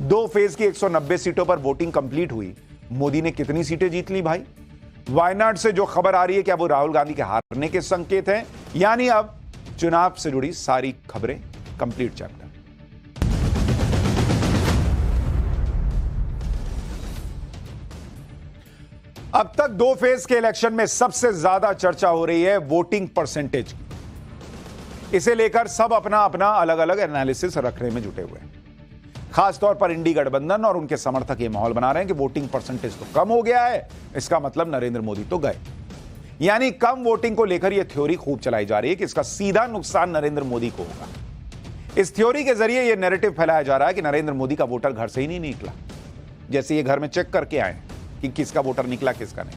2 फेज की 190 सीटों पर वोटिंग कंप्लीट हुई, मोदी ने कितनी सीटें जीत ली भाई? वायनाड से जो खबर आ रही है क्या वो राहुल गांधी के हारने के संकेत हैं? यानी अब चुनाव से जुड़ी सारी खबरें कंप्लीट चैप्टर। अब तक 2 फेज के इलेक्शन में सबसे ज्यादा चर्चा हो रही है वोटिंग परसेंटेज की। इसे लेकर सब अपना अपना अलग अलग एनालिसिस रखने में जुटे हुए हैं। खासतौर पर इंडी गठबंधन और उनके समर्थक ये माहौल बना रहे हैं कि वोटिंग परसेंटेज तो कम हो गया है, इसका मतलब नरेंद्र मोदी तो गए। यानी कम वोटिंग को लेकर यह थ्योरी खूब चलाई जा रही है कि इसका सीधा नुकसान नरेंद्र मोदी को होगा। इस थ्योरी के जरिए यह नैरेटिव फैलाया जा रहा है कि नरेंद्र मोदी का वोटर घर से ही नहीं निकला, जैसे ये घर में चेक करके आए कि किसका वोटर निकला किसका नहीं।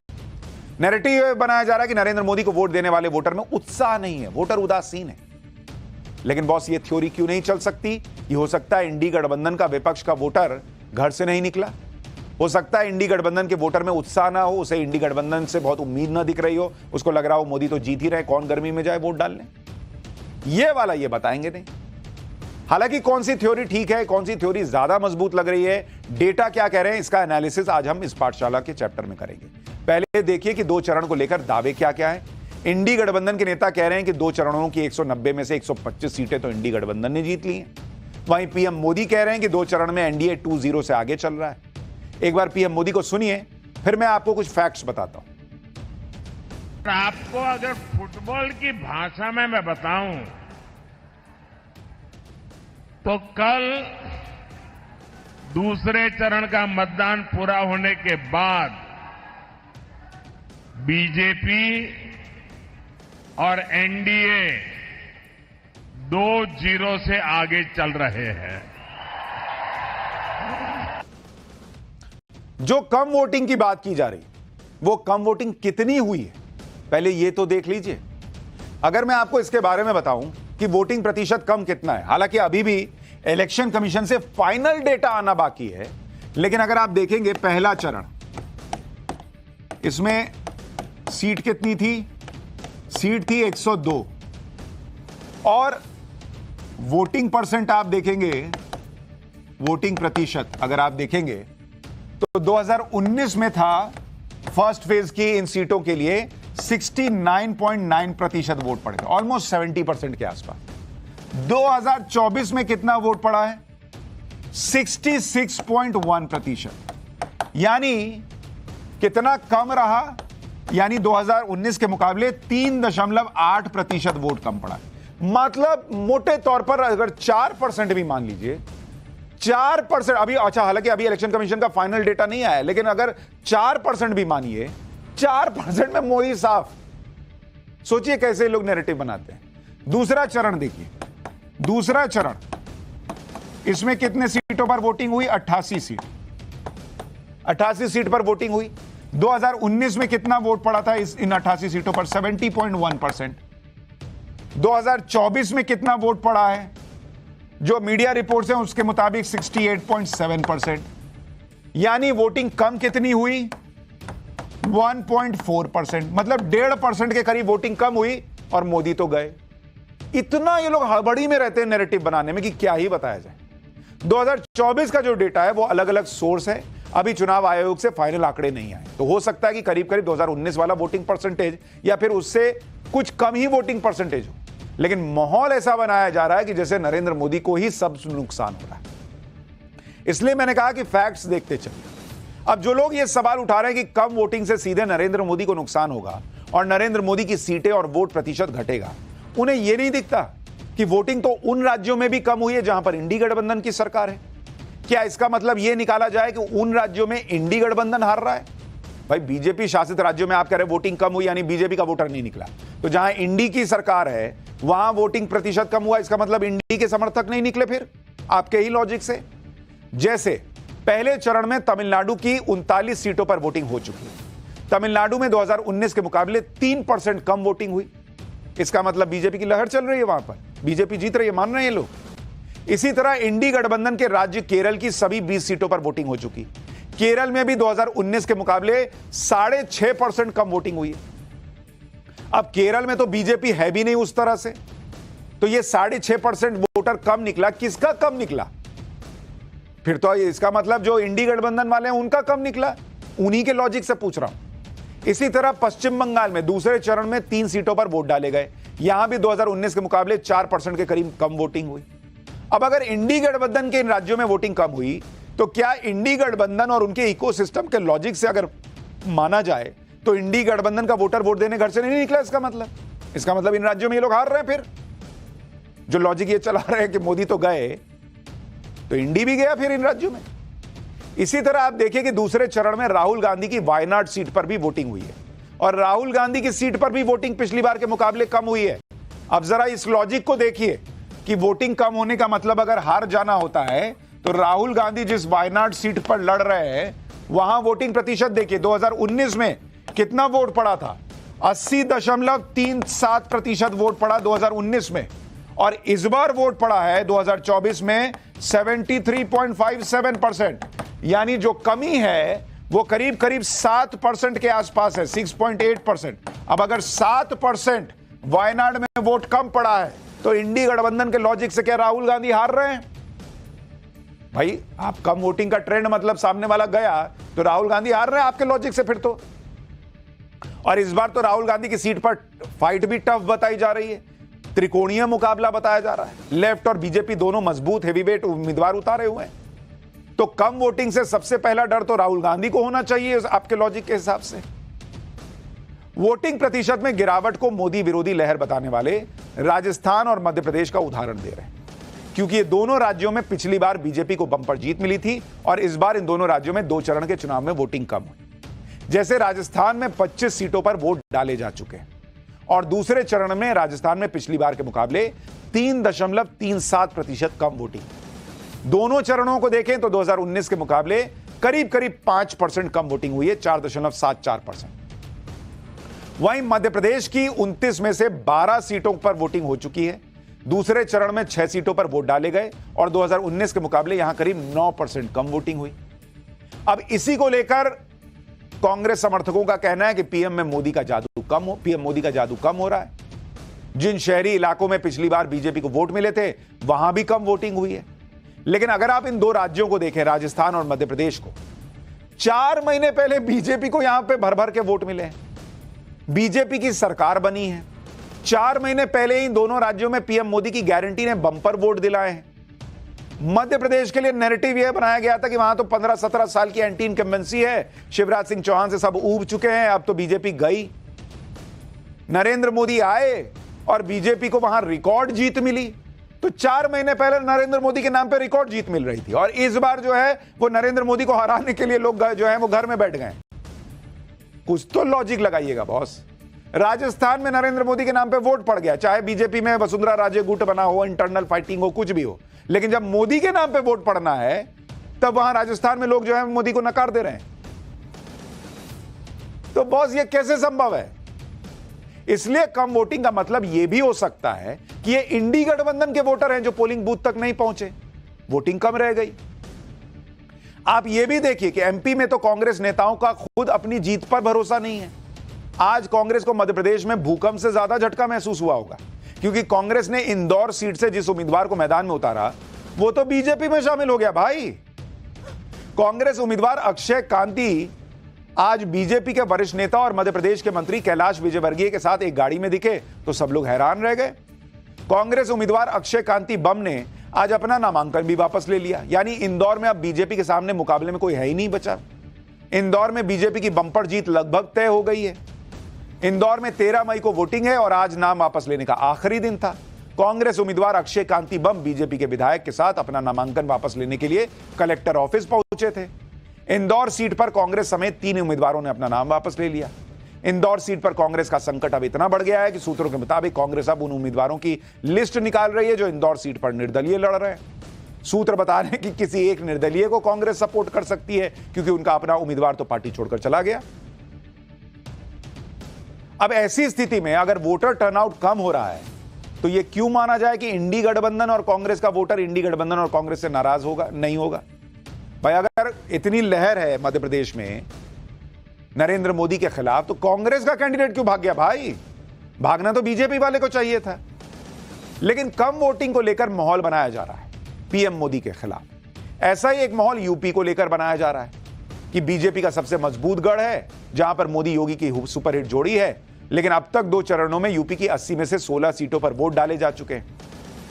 नैरेटिव बनाया जा रहा है कि नरेंद्र मोदी को वोट देने वाले वोटर में उत्साह नहीं है, वोटर उदासीन है। लेकिन बॉस, ये थ्योरी क्यों नहीं चल सकती? ये हो सकता है इंडी गठबंधन का विपक्ष का वोटर घर से नहीं निकला, हो सकता है इंडी गठबंधन के वोटर में उत्साह ना हो, उसे इंडी गठबंधन से बहुत उम्मीद ना दिख रही हो, उसको लग रहा हो मोदी तो जीत ही रहे, कौन गर्मी में जाए वोट डालने। ये वाला ये बताएंगे नहीं। हालांकि कौन सी थ्योरी ठीक है, कौन सी थ्योरी ज्यादा मजबूत लग रही है, डेटा क्या कह रहे हैं, इसका एनालिसिस आज हम इस पाठशाला के चैप्टर में करेंगे। पहले देखिए कि 2 चरण को लेकर दावे क्या क्या है। इंडी गठबंधन के नेता कह रहे हैं कि 2 चरणों की 190 में से 125 सीटें तो इंडी गठबंधन ने जीत ली हैं। वहीं पीएम मोदी कह रहे हैं कि 2 चरण में एनडीए 2-0 से आगे चल रहा है। एक बार पीएम मोदी को सुनिए, फिर मैं आपको कुछ फैक्ट्स बताता हूं। आपको अगर फुटबॉल की भाषा में मैं बताऊं तो कल दूसरे चरण का मतदान पूरा होने के बाद बीजेपी और एनडीए 2-0 से आगे चल रहे हैं। जो कम वोटिंग की बात की जा रही, वो कम वोटिंग कितनी हुई है, पहले ये तो देख लीजिए। अगर मैं आपको इसके बारे में बताऊं कि वोटिंग प्रतिशत कम कितना है, हालांकि अभी भी इलेक्शन कमीशन से फाइनल डेटा आना बाकी है, लेकिन अगर आप देखेंगे पहला चरण, इसमें सीट कितनी थी? सीट थी 102 और वोटिंग परसेंट आप देखेंगे, वोटिंग प्रतिशत अगर आप देखेंगे तो 2019 में था फर्स्ट फेज की इन सीटों के लिए 69.9% वोट पड़े थे, ऑलमोस्ट 70% के आसपास। 2024 में कितना वोट पड़ा है? 66.1%। यानी कितना कम रहा? यानी 2019 के मुकाबले 3.8% वोट कम पड़ा। मतलब मोटे तौर पर अगर 4% भी मान लीजिए, 4% अभी, अच्छा हालांकि अभी इलेक्शन कमीशन का फाइनल डेटा नहीं आया, लेकिन अगर 4% भी मानिए, 4% में मोदी साफ। सोचिए कैसे लोग नैरेटिव बनाते हैं। दूसरा चरण देखिए, दूसरा चरण, इसमें कितने सीटों पर वोटिंग हुई? 88 सीट। 88 सीट पर वोटिंग हुई। 2019 में कितना वोट पड़ा था इन 88 सीटों पर? 70.1%। 2024 में कितना वोट पड़ा है? जो मीडिया रिपोर्ट्स हैं उसके मुताबिक 68.7%। यानी वोटिंग कम कितनी हुई? 1.4%। मतलब 1.5% के करीब वोटिंग कम हुई और मोदी तो गए। इतना ये लोग हड़बड़ी में रहते हैं नैरेटिव बनाने में कि क्या ही बताया जाए। 2024 का जो डेटा है वो अलग अलग सोर्स है, अभी चुनाव आयोग से फाइनल आंकड़े नहीं आए, तो हो सकता है कि करीब करीब 2019 वाला वोटिंग परसेंटेज या फिर उससे कुछ कम ही वोटिंग परसेंटेज हो। लेकिन माहौल ऐसा बनाया जा रहा है कि जैसे नरेंद्र मोदी को ही सब नुकसान हो रहा है। इसलिए मैंने कहा कि फैक्ट्स देखते चलिए। अब जो लोग ये सवाल उठा रहे हैं कि कम वोटिंग से सीधे नरेंद्र मोदी को नुकसान होगा और नरेंद्र मोदी की सीटें और वोट प्रतिशत घटेगा, उन्हें यह नहीं दिखता कि वोटिंग तो उन राज्यों में भी कम हुई है जहां पर इंडी गठबंधन की सरकार है। क्या इसका मतलब यह निकाला जाए कि उन राज्यों में इंडी गठबंधन हार रहा है? भाई बीजेपी शासित राज्यों में आप कह रहे वोटिंग कम हुई यानी बीजेपी का वोटर नहीं निकला, तो जहां इंडी की सरकार है वहां वोटिंग प्रतिशत कम हुआ, इसका मतलब इंडी के समर्थक नहीं निकले फिर आपके ही लॉजिक से। जैसे पहले चरण में तमिलनाडु की 39 सीटों पर वोटिंग हो चुकी है। तमिलनाडु में 2019 के मुकाबले 3% कम वोटिंग हुई, इसका मतलब बीजेपी की लहर चल रही है, वहां पर बीजेपी जीत रही है, मान रहे हैं लोग। इसी तरह इंडी गठबंधन के राज्य केरल की सभी 20 सीटों पर वोटिंग हो चुकी। केरल में भी 2019 के मुकाबले 6.5% कम वोटिंग हुई है। अब केरल में तो बीजेपी है भी नहीं उस तरह से, तो ये 6.5% वोटर कम निकला। किसका कम निकला? फिर तो इसका मतलब जो इंडी गठबंधन वाले हैं उनका कम निकला, उन्हीं के लॉजिक से पूछ रहा हूं। इसी तरह पश्चिम बंगाल में दूसरे चरण में 3 सीटों पर वोट डाले गए, यहां भी 2019 के मुकाबले 4% के करीब कम वोटिंग हुई। अब अगर इंडी गठबंधन के इन राज्यों में वोटिंग कम हुई तो क्या इंडी गठबंधन और उनके इकोसिस्टम के लॉजिक से अगर माना जाए तो इंडी गठबंधन का वोटर वोट देने घर से नहीं निकला? इसका मतलब इन राज्यों में ये लोग हार रहे हैं। फिर जो लॉजिक ये चला रहे हैं कि मोदी तो गए तो इंडी भी गया फिर इन राज्यों में। इसी तरह आप देखिए कि दूसरे चरण में राहुल गांधी की वायनाड सीट पर भी वोटिंग हुई है और राहुल गांधी की सीट पर भी वोटिंग पिछली बार के मुकाबले कम हुई है। अब जरा इस लॉजिक को देखिए कि वोटिंग कम होने का मतलब अगर हार जाना होता है तो राहुल गांधी जिस वायनाड सीट पर लड़ रहे हैं वहां वोटिंग प्रतिशत देखिए 2019 में कितना वोट पड़ा था? 80.37% वोट पड़ा 2019 में, और इस बार वोट पड़ा है 2024 में 73.57%। यानी जो कमी है वो करीब करीब 7% के आसपास है, 6.8%। अब अगर 7% वायनाड में वोट कम पड़ा है तो इंडी गठबंधन के लॉजिक से क्या राहुल गांधी हार रहे हैं? भाई आप कम वोटिंग का ट्रेंड मतलब सामने वाला गया तो राहुल गांधी हार रहे हैं आपके लॉजिक से फिर तो। और इस बार तो राहुल गांधी की सीट पर फाइट भी टफ बताई जा रही है, त्रिकोणीय मुकाबला बताया जा रहा है। लेफ्ट और बीजेपी दोनों मजबूत हेवीवेट उम्मीदवार उतारे हुए हैं, तो कम वोटिंग से सबसे पहला डर तो राहुल गांधी को होना चाहिए आपके लॉजिक के हिसाब से। वोटिंग प्रतिशत में गिरावट को मोदी विरोधी लहर बताने वाले राजस्थान और मध्य प्रदेश का उदाहरण दे रहे हैं, क्योंकि ये दोनों राज्यों में पिछली बार बीजेपी को बंपर जीत मिली थी और इस बार इन दोनों राज्यों में 2 चरण के चुनाव में वोटिंग कम हुई। जैसे राजस्थान में 25 सीटों पर वोट डाले जा चुके हैं और दूसरे चरण में राजस्थान में पिछली बार के मुकाबले 3.37% कम वोटिंग। दोनों चरणों को देखें तो 2019 के मुकाबले करीब करीब 5% कम वोटिंग हुई है, 4.74%। वहीं मध्य प्रदेश की 29 में से 12 सीटों पर वोटिंग हो चुकी है। दूसरे चरण में 6 सीटों पर वोट डाले गए और 2019 के मुकाबले यहां करीब 9% कम वोटिंग हुई। अब इसी को लेकर कांग्रेस समर्थकों का कहना है कि पीएम मोदी का जादू कम हो रहा है। जिन शहरी इलाकों में पिछली बार बीजेपी को वोट मिले थे वहां भी कम वोटिंग हुई है। लेकिन अगर आप इन 2 राज्यों को देखें, राजस्थान और मध्य प्रदेश को, 4 महीने पहले बीजेपी को यहां पे भर भर के वोट मिले हैं, बीजेपी की सरकार बनी है। 4 महीने पहले ही दोनों राज्यों में पीएम मोदी की गारंटी ने बंपर वोट दिलाए हैं। मध्य प्रदेश के लिए नैरेटिव यह बनाया गया था कि वहां तो 15-17 साल की एंटी इनकम्बेंसी है, शिवराज सिंह चौहान से सब ऊब चुके हैं, अब तो बीजेपी गई। नरेंद्र मोदी आए और बीजेपी को वहां रिकॉर्ड जीत मिली। तो 4 महीने पहले नरेंद्र मोदी के नाम पे रिकॉर्ड जीत मिल रही थी और इस बार जो है वो नरेंद्र मोदी को हराने के लिए लोग जो है वो घर में बैठ गए। कुछ तो लॉजिक लगाइएगा बॉस। राजस्थान में नरेंद्र मोदी के नाम पे वोट पड़ गया, चाहे बीजेपी में वसुंधरा राजे गुट बना हो, इंटरनल फाइटिंग हो, कुछ भी हो, लेकिन जब मोदी के नाम पे वोट पड़ना है तब वहां राजस्थान में लोग जो है मोदी को नकार दे रहे हैं। तो बॉस ये कैसे संभव है? इसलिए कम वोटिंग का मतलब यह भी हो सकता है कि ये इंडी गठबंधन के वोटर हैं जो पोलिंग बूथ तक नहीं पहुंचे, वोटिंग कम रह गई। आप यह भी देखिए कि एमपी में तो कांग्रेस नेताओं का खुद अपनी जीत पर भरोसा नहीं है। आज कांग्रेस को मध्य प्रदेश में भूकंप से ज्यादा झटका महसूस हुआ होगा, क्योंकि कांग्रेस ने इंदौर सीट से जिस उम्मीदवार को मैदान में उतारा वो तो बीजेपी में शामिल हो गया भाई। कांग्रेस उम्मीदवार अक्षय कांति आज बीजेपी के वरिष्ठ नेता और मध्य प्रदेश के मंत्री कैलाश विजयवर्गीय के साथ एक गाड़ी में दिखे तो सब लोग हैरान रह गए। कांग्रेस उम्मीदवार अक्षय कांति बम ने आज अपना नामांकन भी वापस ले लिया, यानी इंदौर में अब बीजेपी के सामने मुकाबले में कोई है ही नहीं बचा। इंदौर में बीजेपी की बंपर जीत लगभग तय हो गई है। इंदौर में 13 मई को वोटिंग है और आज नाम वापस लेने का आखिरी दिन था। कांग्रेस उम्मीदवार अक्षय कांति बम बीजेपी के विधायक के साथ अपना नामांकन वापस लेने के लिए कलेक्टर ऑफिस पहुंचे थे। इंदौर सीट पर कांग्रेस समेत 3 उम्मीदवारों ने अपना नाम वापस ले लिया। इंदौर सीट पर कांग्रेस का संकट अब इतना बढ़ गया है कि सूत्रों के मुताबिक कांग्रेस अब उन उम्मीदवारों की लिस्ट निकाल रही है जो इंदौर सीट पर निर्दलीय लड़ रहे हैं। सूत्र बता रहे हैं कि किसी एक निर्दलीय को कांग्रेस सपोर्ट कर सकती है क्योंकि उनका अपना उम्मीदवार तो पार्टी छोड़कर चला गया। अब ऐसी स्थिति में अगर वोटर टर्नआउट कम हो रहा है तो यह क्यों माना जाए कि इंडी गठबंधन और कांग्रेस का वोटर इंडी गठबंधन और कांग्रेस से नाराज होगा? नहीं होगा भाई। अगर इतनी लहर है मध्य प्रदेश में नरेंद्र मोदी के खिलाफ तो कांग्रेस का कैंडिडेट क्यों भाग गया भाई? भागना तो बीजेपी वाले को चाहिए था। लेकिन कम वोटिंग को लेकर माहौल बनाया जा रहा है पीएम मोदी के खिलाफ। ऐसा ही एक माहौल यूपी को लेकर बनाया जा रहा है कि बीजेपी का सबसे मजबूत गढ़ है जहां पर मोदी योगी की सुपरहिट जोड़ी है। लेकिन अब तक 2 चरणों में यूपी की 80 में से 16 सीटों पर वोट डाले जा चुके हैं।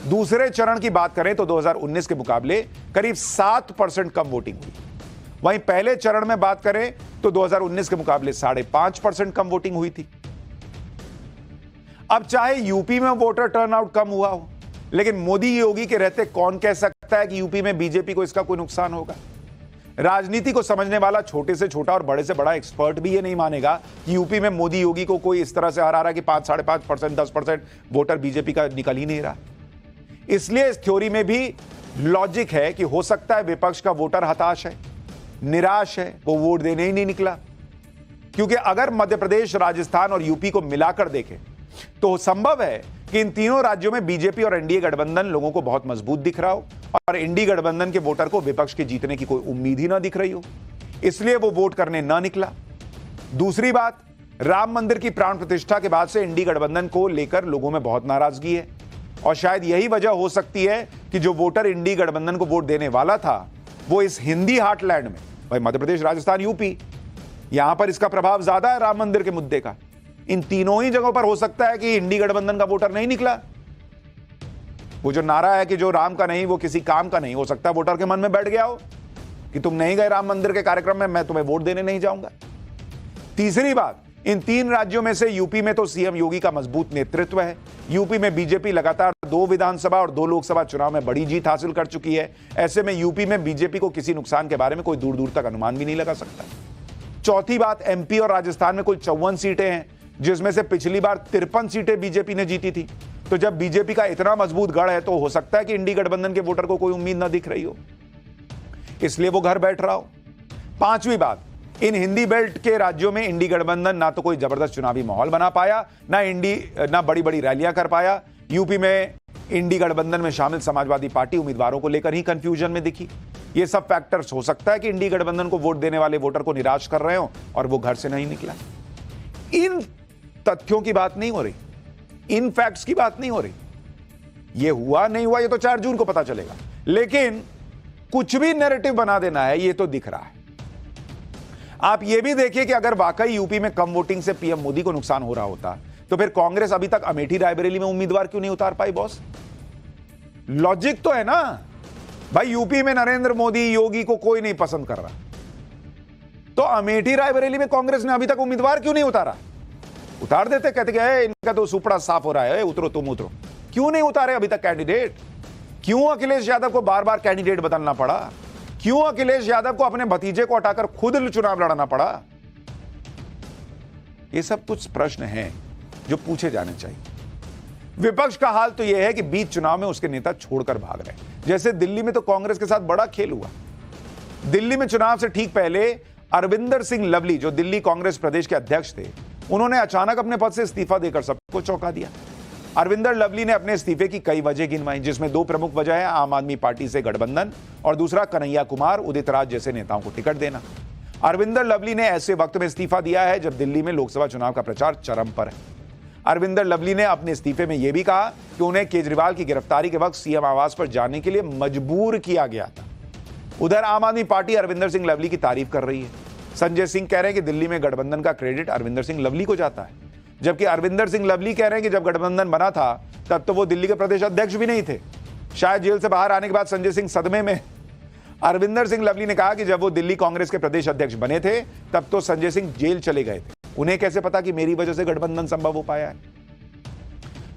दूसरे चरण की बात करें तो 2019 के मुकाबले करीब 7% कम वोटिंग हुई। वहीं पहले चरण में बात करें तो 2019 के मुकाबले 5.5% कम वोटिंग हुई थी। अब चाहे यूपी में वोटर टर्नआउट कम हुआ हो, लेकिन मोदी योगी के रहते कौन कह सकता है कि यूपी में बीजेपी को इसका कोई नुकसान होगा? राजनीति को समझने वाला छोटे से छोटा और बड़े से बड़ा एक्सपर्ट भी ये नहीं मानेगा कि यूपी में मोदी योगी को कोई इस तरह से हरा रहा है कि 5-5.5%, 10% वोटर बीजेपी का निकल ही नहीं रहा। इसलिए इस थ्योरी में भी लॉजिक है कि हो सकता है विपक्ष का वोटर हताश है, निराश है, वो वोट देने ही नहीं निकला। क्योंकि अगर मध्य प्रदेश, राजस्थान और यूपी को मिलाकर देखें तो संभव है कि इन तीनों राज्यों में बीजेपी और एनडीए गठबंधन लोगों को बहुत मजबूत दिख रहा हो और एनडीए गठबंधन के वोटर को विपक्ष के जीतने की कोई उम्मीद ही ना दिख रही हो, इसलिए वो वोट करने ना निकला। दूसरी बात, राम मंदिर की प्राण प्रतिष्ठा के बाद से एनडीए गठबंधन को लेकर लोगों में बहुत नाराजगी है और शायद यही वजह हो सकती है कि जो वोटर एनडीए गठबंधन को वोट देने वाला था वो इस हिंदी हार्टलैंड में, भाई मध्य प्रदेश, राजस्थान, यूपी, यहां पर इसका प्रभाव ज्यादा है राम मंदिर के मुद्दे का। इन तीनों ही जगहों पर हो सकता है कि इंडी गठबंधन का वोटर नहीं निकला। वो जो नारा है कि जो राम का नहीं वो किसी काम का नहीं, हो सकता है वोटर के मन में बैठ गया हो कि तुम नहीं गए राम मंदिर के कार्यक्रम में, मैं तुम्हें वोट देने नहीं जाऊंगा। तीसरी बात, इन 3 राज्यों में से यूपी में तो सीएम योगी का मजबूत नेतृत्व है। यूपी में बीजेपी लगातार 2 विधानसभा और 2 लोकसभा चुनाव में बड़ी जीत हासिल कर चुकी है। ऐसे में यूपी में बीजेपी को किसी नुकसान के बारे में कोई दूर दूर तक अनुमान भी नहीं लगा सकता। चौथी बात, एमपी और राजस्थान में कुल 54 सीटें हैं जिसमें से पिछली बार 53 सीटें बीजेपी ने जीती थी। तो जब बीजेपी का इतना मजबूत गढ़ है तो हो सकता है कि इंडी गठबंधन के वोटर को कोई उम्मीद ना दिख रही हो, इसलिए वो घर बैठ रहा हो। पांचवी बात, इन हिंदी बेल्ट के राज्यों में इंडी गठबंधन ना तो कोई जबरदस्त चुनावी माहौल बना पाया, ना बड़ी बड़ी रैलियां कर पाया। यूपी में इंडी गठबंधन में शामिल समाजवादी पार्टी उम्मीदवारों को लेकर ही कंफ्यूजन में दिखी। ये सब फैक्टर्स हो सकता है कि इंडी गठबंधन को वोट देने वाले वोटर को निराश कर रहे हो और वो घर से नहीं निकला। इन तथ्यों की बात नहीं हो रही, इन फैक्ट्स की बात नहीं हो रही। ये हुआ नहीं हुआ ये तो 4 जून को पता चलेगा, लेकिन कुछ भी नैरेटिव बना देना है ये तो दिख रहा है। आप ये भी देखिए कि अगर वाकई यूपी में कम वोटिंग से पीएम मोदी को नुकसान हो रहा होता तो फिर कांग्रेस अभी तक अमेठी रायबरेली में उम्मीदवार क्यों नहीं उतार पाई? बॉस, लॉजिक तो है ना भाई। यूपी में नरेंद्र मोदी, योगी को कोई नहीं पसंद कर रहा, तो अमेठी रायबरेली में कांग्रेस ने अभी तक उम्मीदवार क्यों नहीं उतारा? उतार देते, कहते गए इनका तो सुपड़ा साफ हो रहा है, उतरो तुम उतरो। क्यों नहीं उतारे अभी तक कैंडिडेट? क्यों अखिलेश यादव को बार बार कैंडिडेट बदलना पड़ा? क्यों अखिलेश यादव को अपने भतीजे को हटाकर खुद चुनाव लड़ना पड़ा? ये सब कुछ प्रश्न हैं जो पूछे जाने चाहिए। विपक्ष का हाल तो यह है कि बीच चुनाव में उसके नेता छोड़कर भाग रहे हैं। जैसे दिल्ली में तो कांग्रेस के साथ बड़ा खेल हुआ। दिल्ली में चुनाव से ठीक पहले अरविंदर सिंह लवली जो दिल्ली कांग्रेस प्रदेश के अध्यक्ष थे, उन्होंने अचानक अपने पद से इस्तीफा देकर सबको चौंका दिया। अरविंदर लवली ने अपने इस्तीफे की कई वजह गिनवाई, जिसमें दो प्रमुख वजह है आम आदमी पार्टी से गठबंधन और दूसरा कन्हैया कुमार, उदित राज जैसे नेताओं को टिकट देना। अरविंदर लवली ने ऐसे वक्त में इस्तीफा दिया है जब दिल्ली में लोकसभा चुनाव का प्रचार चरम पर है। अरविंदर लवली ने अपने इस्तीफे में यह भी कहा कि उन्हें केजरीवाल की गिरफ्तारी के वक्त सीएम आवास पर जाने के लिए मजबूर किया गया था। उधर आम आदमी पार्टी अरविंदर सिंह लवली की तारीफ कर रही है। संजय सिंह कह रहे हैं कि दिल्ली में गठबंधन का क्रेडिट अरविंदर सिंह लवली को जाता है, जबकि अरविंदर सिंह लवली कह रहे हैं कि जब गठबंधन बना था तब तो वो दिल्ली के प्रदेश अध्यक्ष भी नहीं थे। शायद जेल से बाहर आने के बाद संजय सिंह सदमे में। अरविंदर सिंह लवली ने कहा कि जब वो दिल्ली कांग्रेस के प्रदेश अध्यक्ष बने थे तब तो संजय सिंह जेल चले गए थे, उन्हें कैसे पता कि मेरी वजह से गठबंधन संभव हो पाया है।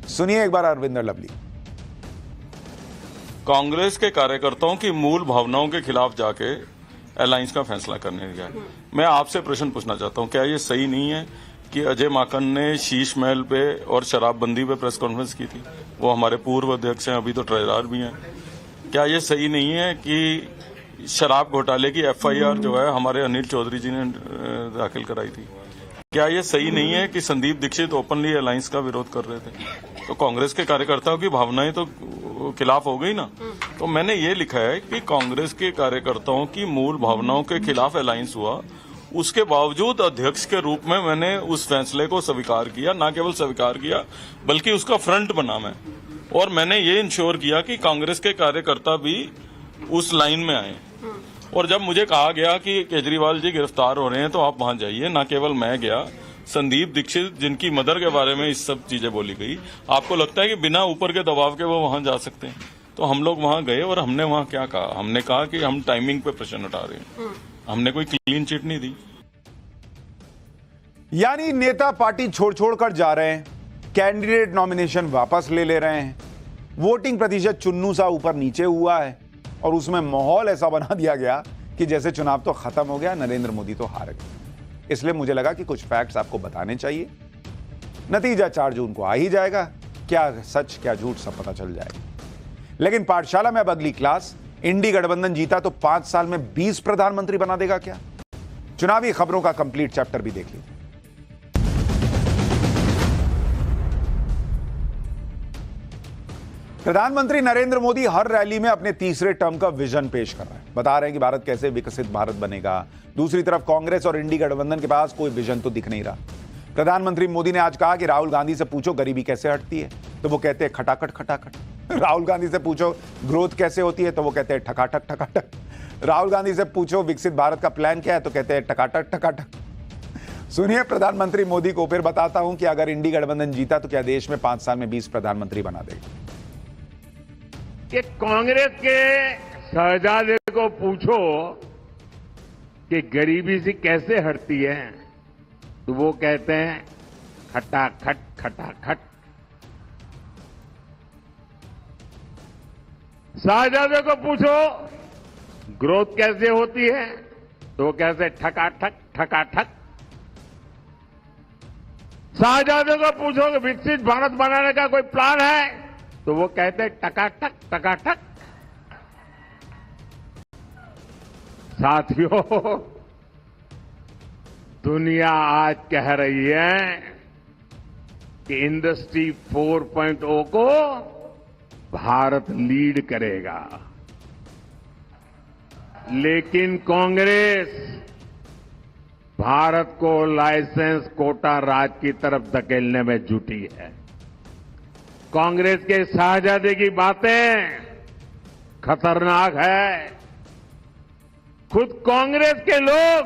सुनिए एक बार अरविंदर लवली। कांग्रेस के कार्यकर्ताओं की मूल भावनाओं के खिलाफ जाके अलायंस का फैसला करने गया। मैं आपसे प्रश्न पूछना चाहता हूं, क्या ये सही नहीं है कि अजय माकन ने शीश महल पे और शराबबंदी पे प्रेस कॉन्फ्रेंस की थी? वो हमारे पूर्व अध्यक्ष हैं, अभी तो ट्रेजरर भी हैं। क्या ये सही नहीं है कि शराब घोटाले की एफआईआर जो है हमारे अनिल चौधरी जी ने दाखिल कराई थी? क्या ये सही नहीं है कि संदीप दीक्षित ओपनली अलायंस का विरोध कर रहे थे? तो कांग्रेस के कार्यकर्ताओं की भावनाएं तो खिलाफ हो गई ना। तो मैंने ये लिखा है कि कांग्रेस के कार्यकर्ताओं की मूल भावनाओं के खिलाफ अलायंस हुआ, उसके बावजूद अध्यक्ष के रूप में मैंने उस फैसले को स्वीकार किया, न केवल स्वीकार किया बल्कि उसका फ्रंट बना मैं, और मैंने ये इंश्योर किया कि कांग्रेस के कार्यकर्ता भी उस लाइन में आए। और जब मुझे कहा गया कि केजरीवाल जी गिरफ्तार हो रहे हैं तो आप वहां जाइए, न केवल मैं गया, संदीप दीक्षित जिनकी मदर के बारे में इस सब चीजें बोली गई, आपको लगता है कि बिना ऊपर के दबाव के वो वहां जा सकते हैं? तो हम लोग वहां गए और हमने वहां क्या कहा? हमने कहा कि हम टाइमिंग पे प्रश्न उठा रहे हैं, हमने कोई क्लीन चिट नहीं दी। यानी नेता पार्टी छोड़ छोड़ कर जा रहे हैं, कैंडिडेट नॉमिनेशन वापस ले रहे हैं, वोटिंग प्रतिशत चुन्नू सा ऊपर नीचे हुआ है और उसमें माहौल ऐसा बना दिया गया कि जैसे चुनाव तो खत्म हो गया, नरेंद्र मोदी तो हार गए। इसलिए मुझे लगा कि कुछ फैक्ट्स आपको बताने चाहिए। नतीजा 4 जून को आ ही जाएगा, क्या सच क्या झूठ सब पता चल जाएगा। लेकिन पाठशाला में अब अगली क्लास, इंडी गठबंधन जीता तो 5 साल में 20 प्रधानमंत्री बना देगा क्या? चुनावी खबरों का कंप्लीट चैप्टर भी देख लीजिए। प्रधानमंत्री नरेंद्र मोदी हर रैली में अपने तीसरे टर्म का विजन पेश कर रहे हैं, बता रहे हैं कि भारत कैसे विकसित भारत बनेगा। दूसरी तरफ कांग्रेस और इंडी गठबंधन के पास कोई विजन तो दिख नहीं रहा। प्रधानमंत्री मोदी ने आज कहा कि राहुल गांधी से पूछो गरीबी कैसे हटती है, तो वो कहते हैं खटाखट खटाखट। राहुल गांधी से पूछो ग्रोथ कैसे होती है, तो वो कहते हैं ठकाठक ठकाठक। राहुल गांधी से पूछो विकसित भारत का प्लान क्या है, तो कहते हैं टकाटक टकाटक। सुनिए प्रधानमंत्री मोदी को। फिर बताता हूं कि अगर इंडी गठबंधन जीता तो क्या देश में 5 साल में 20 प्रधानमंत्री बना देगा। कि कांग्रेस के शहजादे को पूछो कि गरीबी से कैसे हटती है, तो वो कहते हैं खटाखट खटाखट। शहजादे को पूछो ग्रोथ कैसे होती है, तो वो कहते हैं ठकाठक ठकाठक। शहजादे को पूछो कि विकसित भारत बनाने का कोई प्लान है, तो वो कहते हैं टकाटक टकाटक। साथियों, दुनिया आज कह रही है कि इंडस्ट्री 4.0 को भारत लीड करेगा, लेकिन कांग्रेस भारत को लाइसेंस कोटा राज की तरफ धकेलने में जुटी है। कांग्रेस के शहजादे की बातें खतरनाक है। खुद कांग्रेस के लोग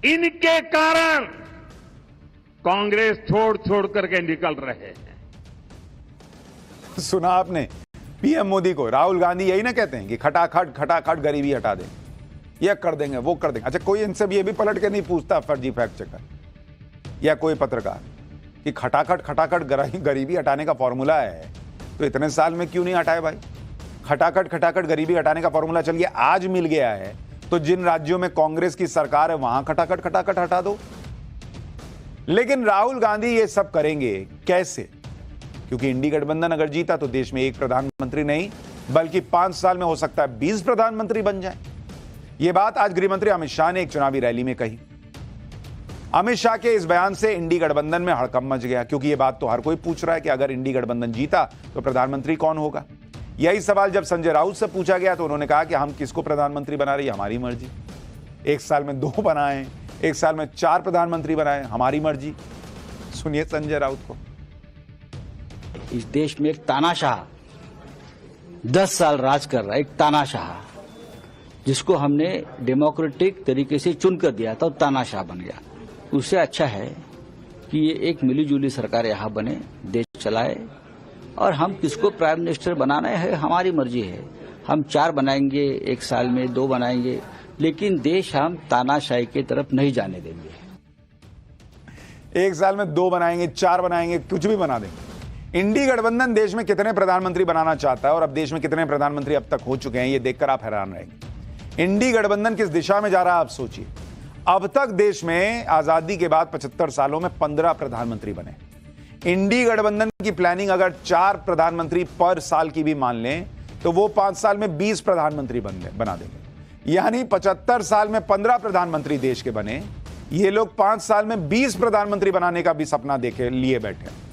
इनके कारण कांग्रेस छोड़ छोड़ करके निकल रहे हैं। सुना आपने पीएम मोदी को। राहुल गांधी यही ना कहते हैं कि खटाखट खटाखट गरीबी हटा दें, यह कर देंगे वो कर देंगे। अच्छा, कोई इनसे भी ये भी पलट के नहीं पूछता, फर्जी फैक्ट चेकर या कोई पत्रकार, कि खटाखट खटाखट गरीबी हटाने का फॉर्मूला है तो इतने साल में क्यों नहीं हटाए भाई? खटाखट खटाखट गरीबी हटाने का फॉर्मूला चलिए आज मिल गया है, तो जिन राज्यों में कांग्रेस की सरकार है वहां खटाखट खटाखट हटा दो। लेकिन राहुल गांधी ये सब करेंगे कैसे? क्योंकि इंडी गठबंधन अगर जीता तो देश में 1 प्रधानमंत्री नहीं बल्कि 5 साल में हो सकता है 20 प्रधानमंत्री बन जाए। यह बात आज गृहमंत्री अमित शाह ने एक चुनावी रैली में कही। अमित शाह के इस बयान से इंडी गठबंधन में हड़कंप मच गया, क्योंकि यह बात तो हर कोई पूछ रहा है कि अगर इंडी गठबंधन जीता तो प्रधानमंत्री कौन होगा। यही सवाल जब संजय राउत से पूछा गया तो उन्होंने कहा कि हम किसको प्रधानमंत्री बना रही है, हमारी मर्जी। एक साल में 2 बनाए, एक साल में 4 प्रधानमंत्री बनाए, हमारी मर्जी। सुनिए संजय राउत को। इस देश में एक तानाशाह 10 साल राज कर रहा है, एक तानाशाह जिसको हमने डेमोक्रेटिक तरीके से चुन कर दिया था, तो तानाशाह बन गया। उससे अच्छा है कि ये एक मिलीजुली सरकार यहाँ बने, देश चलाए, और हम किसको प्राइम मिनिस्टर बनाना है हमारी मर्जी है। हम 4 बनाएंगे, एक साल में 2 बनाएंगे, लेकिन देश हम तानाशाही की तरफ नहीं जाने देंगे। एक साल में 2 बनाएंगे, 4 बनाएंगे, कुछ भी बना देंगे। इंडी गठबंधन देश में कितने प्रधानमंत्री बनाना चाहता है और अब देश में कितने प्रधानमंत्री अब तक हो चुके हैं, ये देखकर आप हैरान रहेंगे। इंडी गठबंधन किस दिशा में जा रहा है आप सोचिए। अब तक देश में आजादी के बाद 75 सालों में 15 प्रधानमंत्री बने। इंडी गठबंधन की प्लानिंग अगर 4 प्रधानमंत्री पर साल की भी मान लें तो वो 5 साल में 20 प्रधानमंत्री बना देंगे। यानी 75 साल में 15 प्रधानमंत्री देश के बने, ये लोग 5 साल में 20 प्रधानमंत्री बनाने का भी सपना देखे लिए बैठे।